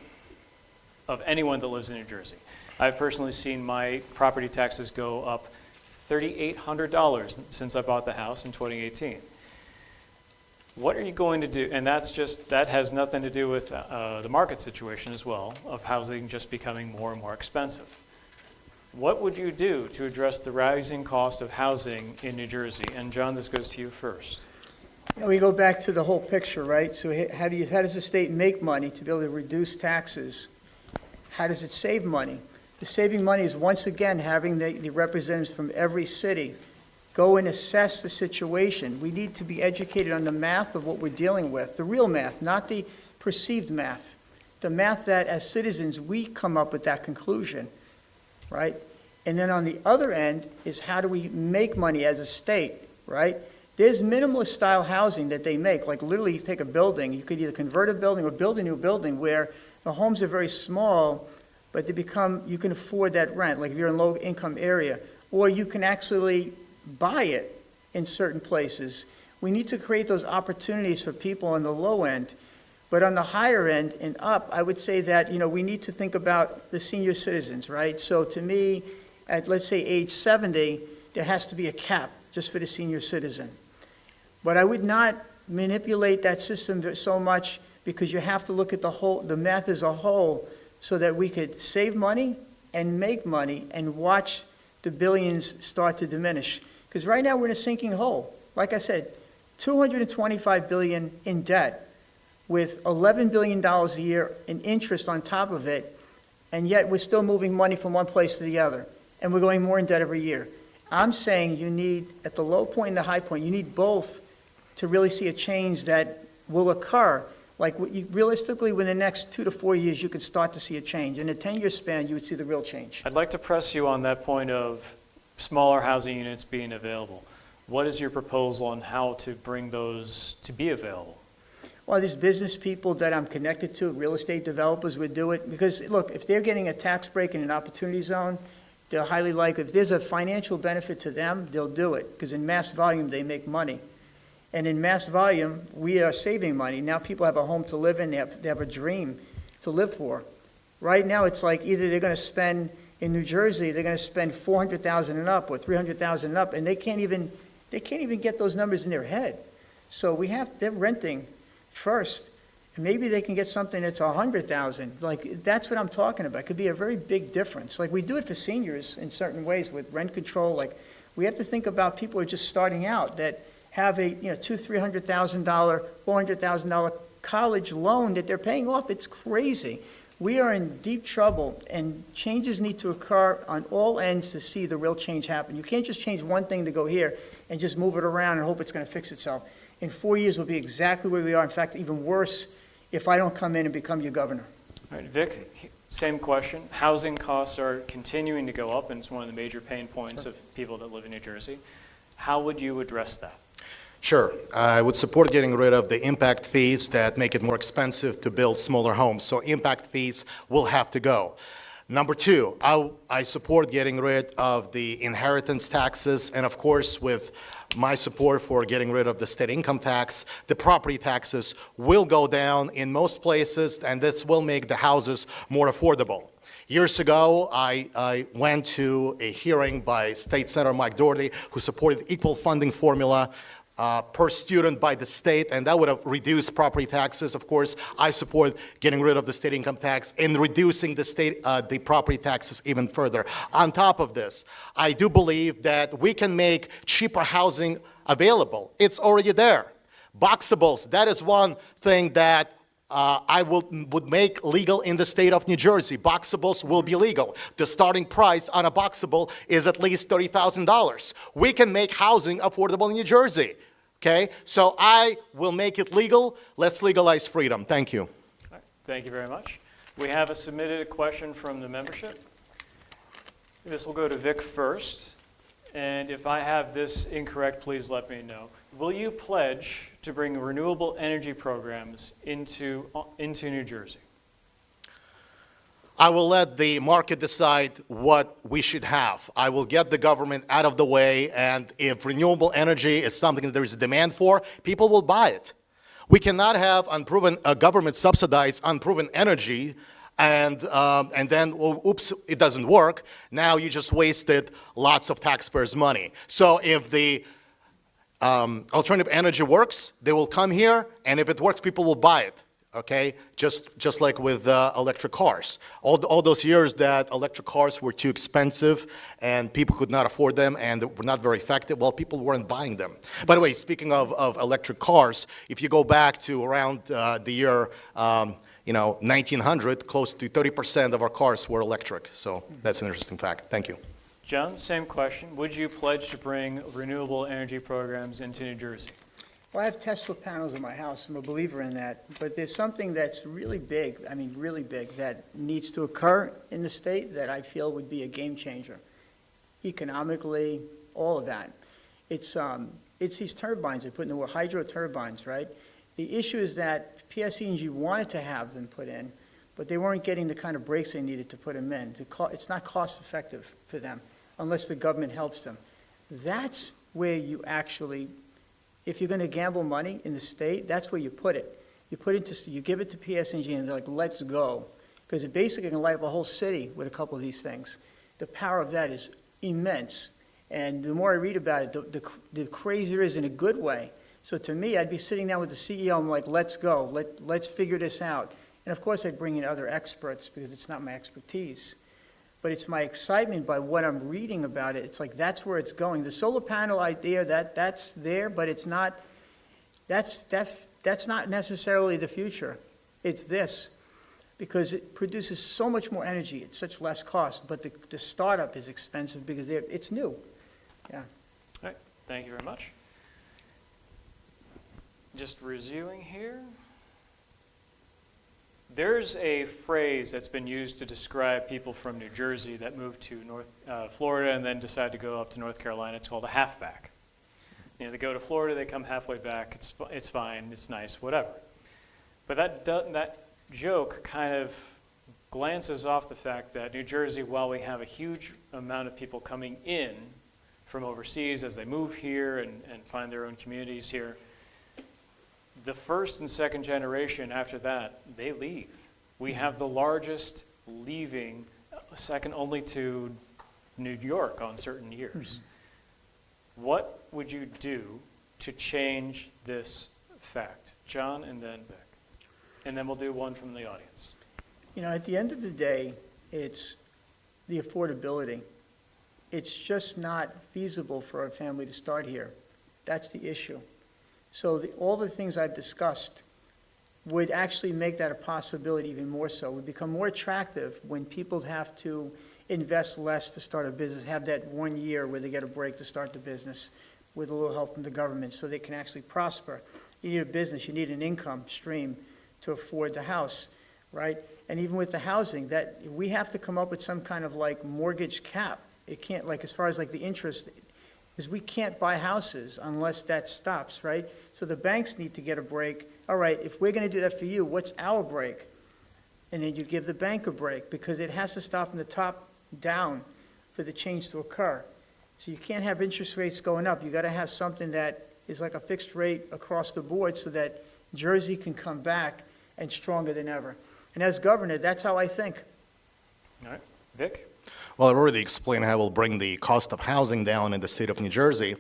of anyone that lives in New Jersey. I've personally seen my property taxes go up $3,800 since I bought the house in 2018. What are you going to do? And that has nothing to do with the market situation as well, of housing just becoming more and more expensive. What would you do to address the rising cost of housing in New Jersey? And John, this goes to you first. We go back to the whole picture, right? So how does the state make money to be able to reduce taxes? How does it save money? The saving money is, once again, having the representatives from every city go and assess the situation. We need to be educated on the math of what we're dealing with, the real math, not the perceived math. The math that, as citizens, we come up with that conclusion, right? And then on the other end is, how do we make money as a state, right? There's minimalist style housing that they make, like literally you take a building, you could either convert a building or build a new building where the homes are very small, but you can afford that rent, like if you're in a low income area, or you can actually buy it in certain places. We need to create those opportunities for people on the low end. But on the higher end and up, I would say that, we need to think about the senior citizens, right? So to me, at let's say age 70, there has to be a cap just for the senior citizen. But I would not manipulate that system so much, because you have to look at the math as a whole, so that we could save money and make money and watch the billions start to diminish. Because right now, we're in a sinking hole. Like I said, $225 billion in debt, with $11 billion a year in interest on top of it, and yet we're still moving money from one place to the other, and we're going more in debt every year. I'm saying you need, at the low point and the high point, you need both to really see a change that will occur. Like, realistically, within the next 2 to 4 years, you could start to see a change. In a 10-year span, you would see the real change. I'd like to press you on that point of smaller housing units being available. What is your proposal on how to bring those to be available? Well, there's business people that I'm connected to, real estate developers would do it. Because, look, if they're getting a tax break in an opportunity zone, they're highly likely, if there's a financial benefit to them, they'll do it. Because in mass volume, they make money. And in mass volume, we are saving money. Now people have a home to live in, they have a dream to live for. Right now, it's like either they're going to spend, in New Jersey, they're going to spend $400,000 and up or $300,000 and up, and they can't even get those numbers in their head. So they're renting first, and maybe they can get something that's $100,000. Like, that's what I'm talking about. It could be a very big difference. Like, we do it for seniors in certain ways with rent control. Like, we have to think about people who are just starting out that have a $200,000, $300,000, $400,000 college loan that they're paying off. It's crazy. We are in deep trouble, and changes need to occur on all ends to see the real change happen. You can't just change one thing to go here and just move it around and hope it's going to fix itself. In 4 years, we'll be exactly where we are. In fact, even worse if I don't come in and become your governor. All right, Vic, same question. Housing costs are continuing to go up, and it's one of the major pain points of people that live in New Jersey. How would you address that? Sure. I would support getting rid of the impact fees that make it more expensive to build smaller homes. So impact fees will have to go. Number two, I support getting rid of the inheritance taxes, and of course, with my support for getting rid of the state income tax, the property taxes will go down in most places, and this will make the houses more affordable. Years ago, I went to a hearing by State Senator Mike Doherty, who supported equal funding formula per student by the state, and that would have reduced property taxes. Of course, I support getting rid of the state income tax and reducing the property taxes even further. On top of this, I do believe that we can make cheaper housing available. It's already there. Boxables, that is one thing that I would make legal in the state of New Jersey. Boxables will be legal. The starting price on a boxable is at least $30,000. We can make housing affordable in New Jersey. Okay, so I will make it legal. Let's legalize freedom. Thank you. All right, thank you very much. We have a submitted question from the membership. This will go to Vic first. And if I have this incorrect, please let me know. Will you pledge to bring renewable energy programs into New Jersey? I will let the market decide what we should have. I will get the government out of the way, and if renewable energy is something that there is a demand for, people will buy it. We cannot have unproven government subsidize unproven energy, and then, well, oops, it doesn't work. Now you just wasted lots of taxpayers' money. So if the alternative energy works, they will come here, and if it works, people will buy it. Okay, just like with electric cars. All those years that electric cars were too expensive and people could not afford them and were not very effective, well, people weren't buying them. By the way, speaking of electric cars, if you go back to around the year 1900, close to 30% of our cars were electric. So that's an interesting fact. Thank you. John, same question. Would you pledge to bring renewable energy programs into New Jersey? Well, I have Tesla panels in my house. I'm a believer in that. But there's something that's really big, really big, that needs to occur in the state that I feel would be a game changer. Economically, all of that. It's these turbines they put in the world, hydro turbines, right? The issue is that PSE&G wanted to have them put in, but they weren't getting the kind of breaks they needed to put them in. It's not cost effective for them unless the government helps them. That's where you actually, if you're going to gamble money in the state, that's where you put it. You give it to PSE&G and they're like, let's go. Because it basically can light up a whole city with a couple of these things. The power of that is immense. And the more I read about it, the crazier it is in a good way. So to me, I'd be sitting down with the CEO, I'm like, let's go, let's figure this out. And of course, I'd bring in other experts because it's not my expertise. but it's my excitement by what I'm reading about it. It's like, that's where it's going. The solar panel idea, that's there, but it's not, that's not necessarily the future. It's this, because it produces so much more energy at such less cost, but the startup is expensive because it's new. Yeah. All right, thank you very much. Just reviewing here. There's a phrase that's been used to describe people from New Jersey that moved to Florida and then decide to go up to North Carolina. It's called a halfback. You know, they go to Florida, they come halfway back. It's fine, it's nice, whatever. But that joke kind of glances off the fact that New Jersey, while we have a huge amount of people coming in from overseas as they move here and find their own communities here, the first and second generation after that, they leave. We have the largest leaving, second only to New York on certain years. What would you do to change this fact? John and then Vic. And then we'll do one from the audience. You know, at the end of the day, it's the affordability. It's just not feasible for a family to start here. That's the issue. So all the things I've discussed would actually make that a possibility even more so. It would become more attractive when people have to invest less to start a business, have that 1 year where they get a break to start the business with a little help from the government so they can actually prosper. You need a business, you need an income stream to afford the house, right? And even with the housing, that we have to come up with some kind of like mortgage cap. It can't, like as far as like the interest, because we can't buy houses unless that stops, right? So the banks need to get a break. All right, if we're going to do that for you, what's our break? And then you give the bank a break because it has to stop from the top down for the change to occur. So you can't have interest rates going up. You got to have something that is like a fixed rate across the board so that Jersey can come back and stronger than ever. And as governor, that's how I think. All right, Vic? Well, I've already explained how we'll bring the cost of housing down in the state of New Jersey.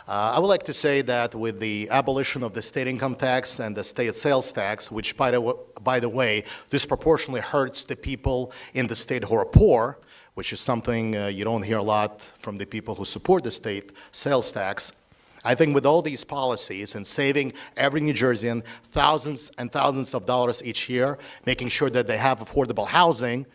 I would like to say that with the abolition of the state income tax and the state sales tax, which, by the way, disproportionately hurts the people in the state who are poor, which is something you don't hear a lot from the people who support the state sales tax. I think with all these policies and saving every New Jerseyan thousands and thousands of dollars each year, making sure that they have affordable housing,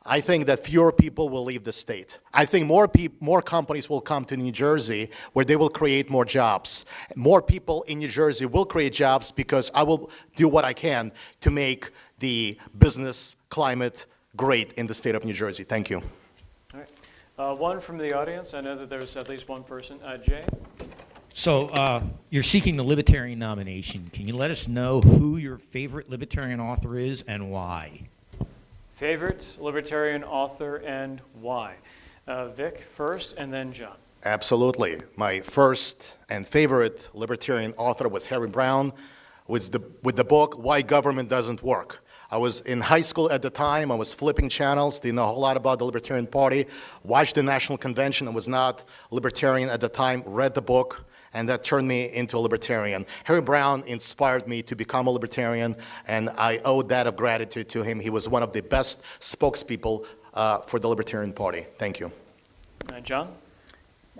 I think that fewer people will leave the state. I think more companies will come to New Jersey where they will create more jobs. More people in New Jersey will create jobs because I will do what I can to make the business climate great in the state of New Jersey. Thank you. All right. One from the audience. I know that there's at least one person. Jay? So you're seeking the Libertarian nomination. Can you let us know who your favorite Libertarian author is and why? Favorite Libertarian author and why? Vic first and then John. Absolutely. My first and favorite Libertarian author was Harry Browne with the book, Why Government Doesn't Work. I was in high school at the time. I was flipping channels, didn't know a whole lot about the Libertarian Party, watched the National Convention. I was not Libertarian at the time, read the book, and that turned me into a Libertarian. Harry Browne inspired me to become a Libertarian, and I owe that of gratitude to him. He was one of the best spokespeople for the Libertarian Party. Thank you. John?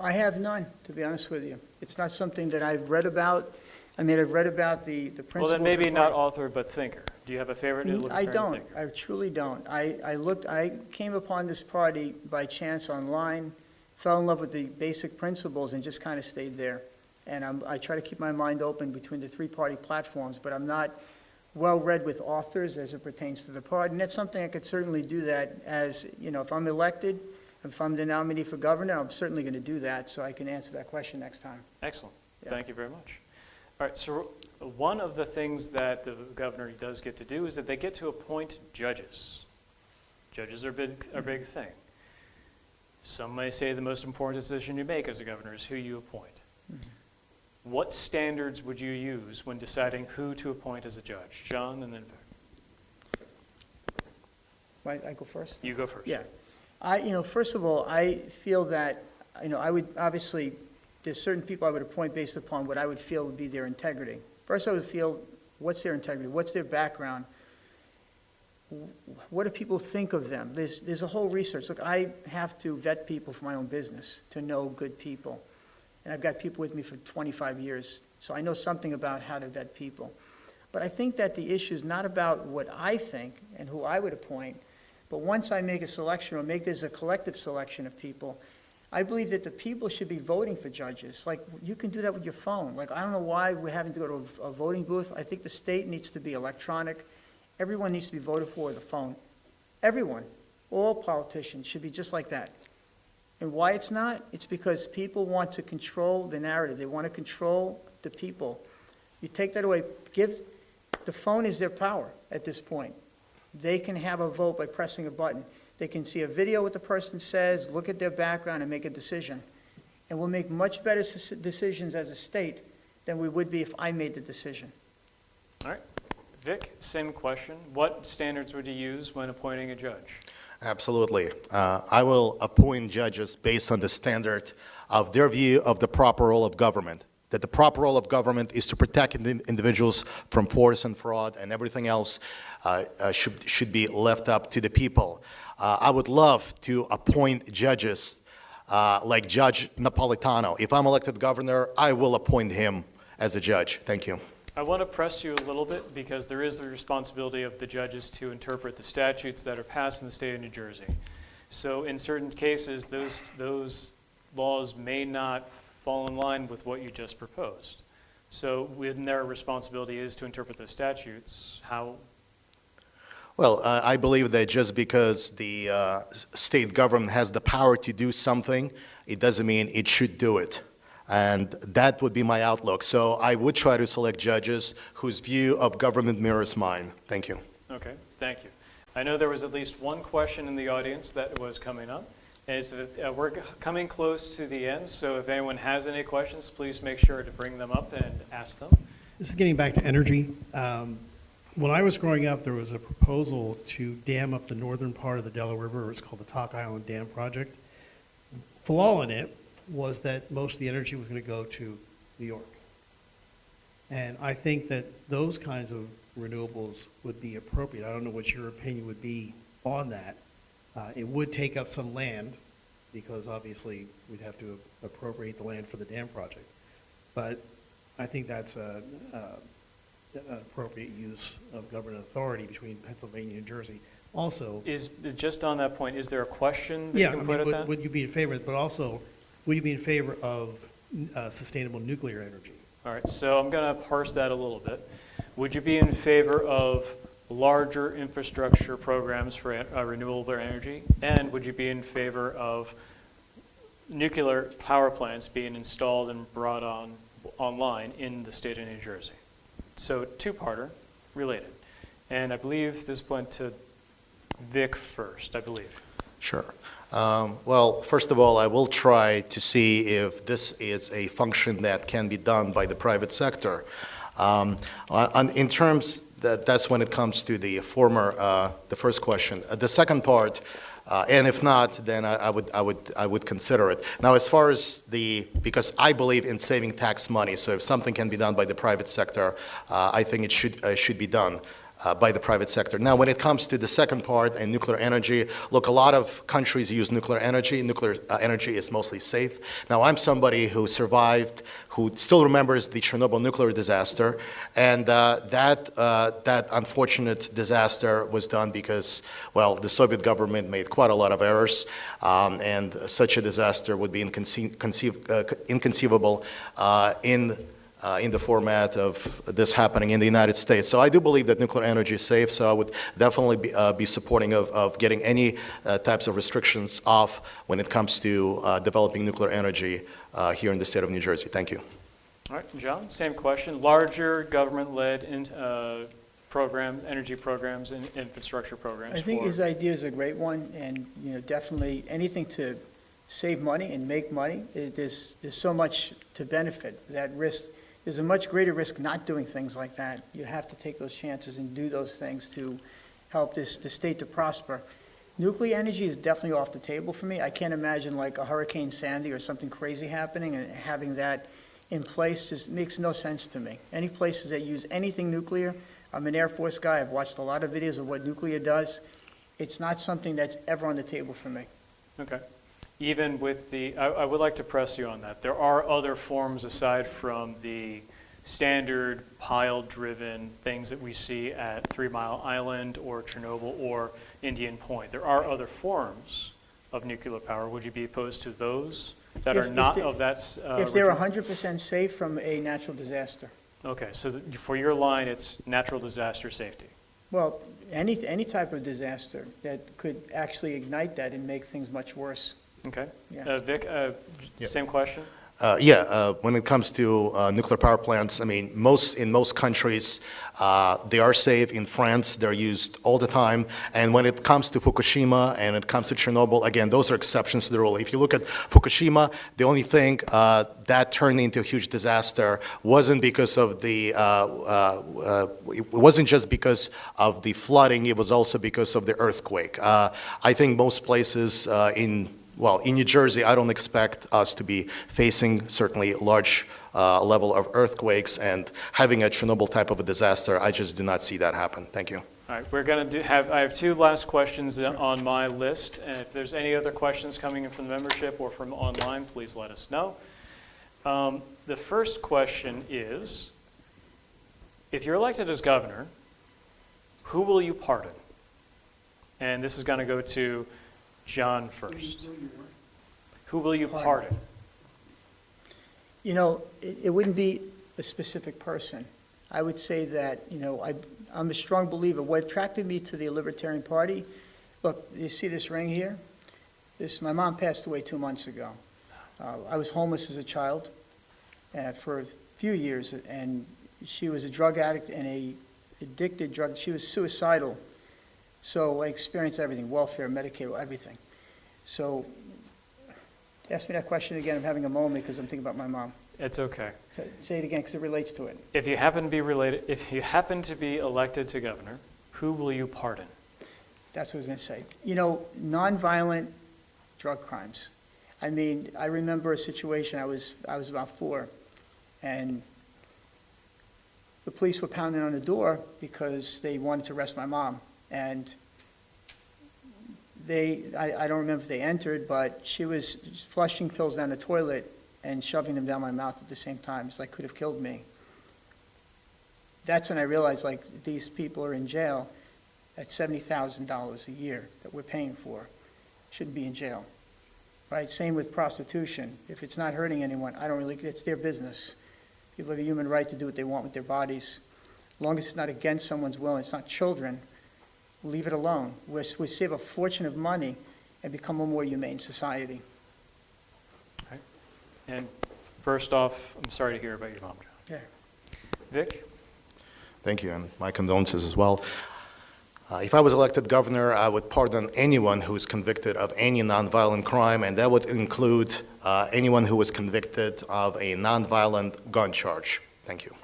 I have none, to be honest with you. It's not something that I've read about. I mean, I've read about the principles. Well, then maybe of not life. author, but thinker. Do you have a favorite Libertarian I don't. thinker? I truly don't. I came upon this party by chance online, fell in love with the basic principles, and just kind of stayed there. And I try to keep my mind open between the three-party platforms, but I'm not well-read with authors as it pertains to the party. And that's something I could certainly do that as, you know, if I'm elected, if I'm the nominee for governor, I'm certainly going to do that, so I can answer that question next time. Excellent. Yeah. Thank you very much. All right, so one of the things that the governor does get to do is that they get to appoint judges. Judges are a big thing. Some may say the most important decision you make as a governor is who you appoint. Mm-hmm. What standards would you use when deciding who to appoint as a judge? John and then Vic. Right, I go first? You go first. Yeah. First of all, I feel that, I would, obviously, there's certain people I would appoint based upon what I would feel would be their integrity. First, I would feel, what's their integrity? What's their background? what do people think of them? There's a whole research. Look, I have to vet people for my own business to know good people. And I've got people with me for 25 years, so I know something about how to vet people. But I think that the issue is not about what I think and who I would appoint, but once I make a selection or make this a collective selection of people, I believe that the people should be voting for judges. Like, you can do that with your phone. Like, I don't know why we're having to go to a voting booth. I think the state needs to be electronic. Everyone needs to be voted for with a phone. Everyone, all politicians should be just like that. And why it's not? It's because people want to control the narrative. They want to control the people. You take that away, the phone is their power at this point. They can have a vote by pressing a button. They can see a video what the person says, look at their background, and make a decision. And we'll make much better decisions as a state than we would be if I made the decision. All right. Vic, same question. What standards would you use when appointing a judge? Absolutely. I will appoint judges based on the standard of their view of the proper role of government. That the proper role of government is to protect individuals from force and fraud, and everything else should be left up to the people. I would love to appoint judges like Judge Napolitano. If I'm elected governor, I will appoint him as a judge. Thank you. I want to press you a little bit because there is the responsibility of the judges to interpret the statutes that are passed in the state of New Jersey. So in certain cases, those laws may not fall in line with what you just proposed. So when their responsibility is to interpret the statutes, how? Well, I believe that just because the state government has the power to do something, it doesn't mean it should do it. And that would be my outlook. So I would try to select judges whose view of government mirrors mine. Thank you. Okay, thank you. I know there was at least one question in the audience that was coming up. We're coming close to the end, so if anyone has any questions, please make sure to bring them up and ask them. This is getting back to energy. When I was growing up, there was a proposal to dam up the northern part of the Delaware River. It's called the Talk Island Dam Project. Flaw in it was that most of the energy was going to go to New York. And I think that those kinds of renewables would be appropriate. I don't know what your opinion would be on that. It would take up some land because obviously we'd have to appropriate the land for the dam project. But I think that's an appropriate use of government authority between Pennsylvania and Jersey. Also, Just on that point, is there a question that yeah, you can put at that? would you be in favor, but also, would you be in favor of sustainable nuclear energy? All right, so I'm going to parse that a little bit. Would you be in favor of larger infrastructure programs for renewable energy? And would you be in favor of nuclear power plants being installed and brought online in the state of New Jersey? So two-parter, related. And I believe this went to Vic first, I believe. Sure. Well, first of all, I will try to see if this is a function that can be done by the private sector. In terms, that's when it comes to the first question. The second part, and if not, then I would consider it. Now, as far as because I believe in saving tax money, so if something can be done by the private sector, I think it should be done by the private sector. Now, when it comes to the second part and nuclear energy, look, a lot of countries use nuclear energy. Nuclear energy is mostly safe. Now, I'm somebody who survived, who still remembers the Chernobyl nuclear disaster, and that unfortunate disaster was done because, well, the Soviet government made quite a lot of errors, and such a disaster would be inconceivable in the format of this happening in the United States. So I do believe that nuclear energy is safe, so I would definitely be supporting of getting any types of restrictions off when it comes to developing nuclear energy here in the state of New Jersey. Thank you. All right, John, same question. Larger government-led energy programs and infrastructure programs. I think his idea is a great one, and definitely anything to save money and make money. There's so much to benefit. That risk, there's a much greater risk not doing things like that. You have to take those chances and do those things to help the state to prosper. Nuclear energy is definitely off the table for me. I can't imagine like a Hurricane Sandy or something crazy happening, and having that in place just makes no sense to me. Any places that use anything nuclear I'm an Air Force guy. I've watched a lot of videos of what nuclear does. It's not something that's ever on the table for me. Okay. Even with I would like to press you on that. There are other forms aside from the standard pile-driven things that we see at 3 Mile Island or Chernobyl or Indian Point. There are other forms of nuclear power. Would you be opposed to those that are not of that? If they're 100% safe from a natural disaster. Okay, so for your line, it's natural disaster safety. Well, any type of disaster that could actually ignite that and make things much worse. Okay. Yeah. Vic, Yeah. same question? When it comes to nuclear power plants, I mean, in most countries, they are safe. In France, they're used all the time. And when it comes to Fukushima and it comes to Chernobyl, again, those are exceptions to the rule. If you look at Fukushima, the only thing that turned into a huge disaster wasn't because of it wasn't just because of the flooding, it was also because of the earthquake. I think most places in New Jersey, I don't expect us to be facing certainly large level of earthquakes and having a Chernobyl type of a disaster. I just do not see that happen. Thank you. All right, we're going to I have 2 last questions on my list, and if there's any other questions coming in from the membership or from online, please let us know. The first question is, if you're elected as governor, who will you pardon? And this is going to go to John first. Who will you pardon? You know, it wouldn't be a specific person. I would say that, I'm a strong believer. What attracted me to the Libertarian Party, look, you see this ring here? My mom passed away 2 months ago. I was homeless as a child for a few years, and she was a drug addict and a addicted drug. She was suicidal. So I experienced everything, welfare, Medicaid, everything. So ask me that question again. I'm having a moment because I'm thinking about my mom. It's okay. Say it again because it relates to it. If you happen to be elected to governor, who will you pardon? That's what I was going to say. Nonviolent drug crimes. I mean, I remember a situation, I was about 4, and the police were pounding on the door because they wanted to arrest my mom. And I don't remember if they entered, but she was flushing pills down the toilet and shoving them down my mouth at the same time. It's like could have killed me. That's when I realized, these people are in jail at $70,000 a year that we're paying for. Shouldn't be in jail, right? Same with prostitution. If it's not hurting anyone, it's their business. People have a human right to do what they want with their bodies. As long as it's not against someone's will and it's not children, leave it alone. We save a fortune of money and become a more humane society. Okay. And first off, I'm sorry to hear about your mom, John. Yeah. Vic? Thank you, and my condolences as well. If I was elected governor, I would pardon anyone who is convicted of any nonviolent crime, and that would include anyone who was convicted of a nonviolent gun charge. Thank you.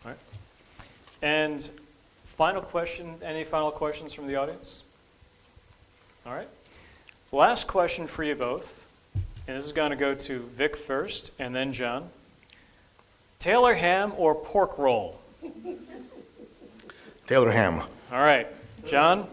All right. And final question, any final questions from the audience? All right. Last question for you both, and this is going to go to Vic first and then John. Taylor ham or pork roll? Taylor ham. All right. John?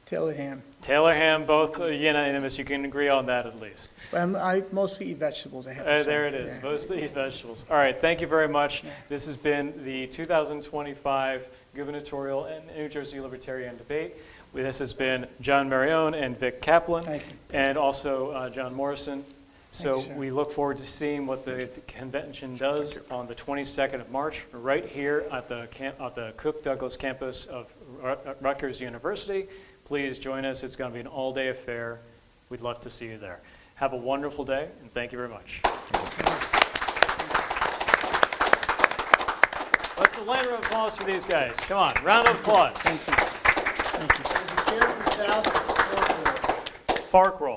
Taylor ham. Taylor ham, both unanimous. You can agree on that at least. I mostly eat vegetables, I have to say. There it is. Yeah. Mostly eat vegetables. All right. Thank you very much. This has been the 2025 Gubernatorial and New Jersey Libertarian debate. This has been John Marione and Vic Kaplan, Thank you. and also John Morrison. So Thanks, sir. we look forward to seeing what the convention does on the 22nd of March, right here at the Cook Douglas campus of Rutgers University. Please join us. It's going to be an all-day affair. We'd love to see you there. Have a wonderful day, and thank you very much. Let's a round of applause for these guys. Come on, round of applause. Thank you. Thank you. Park roll.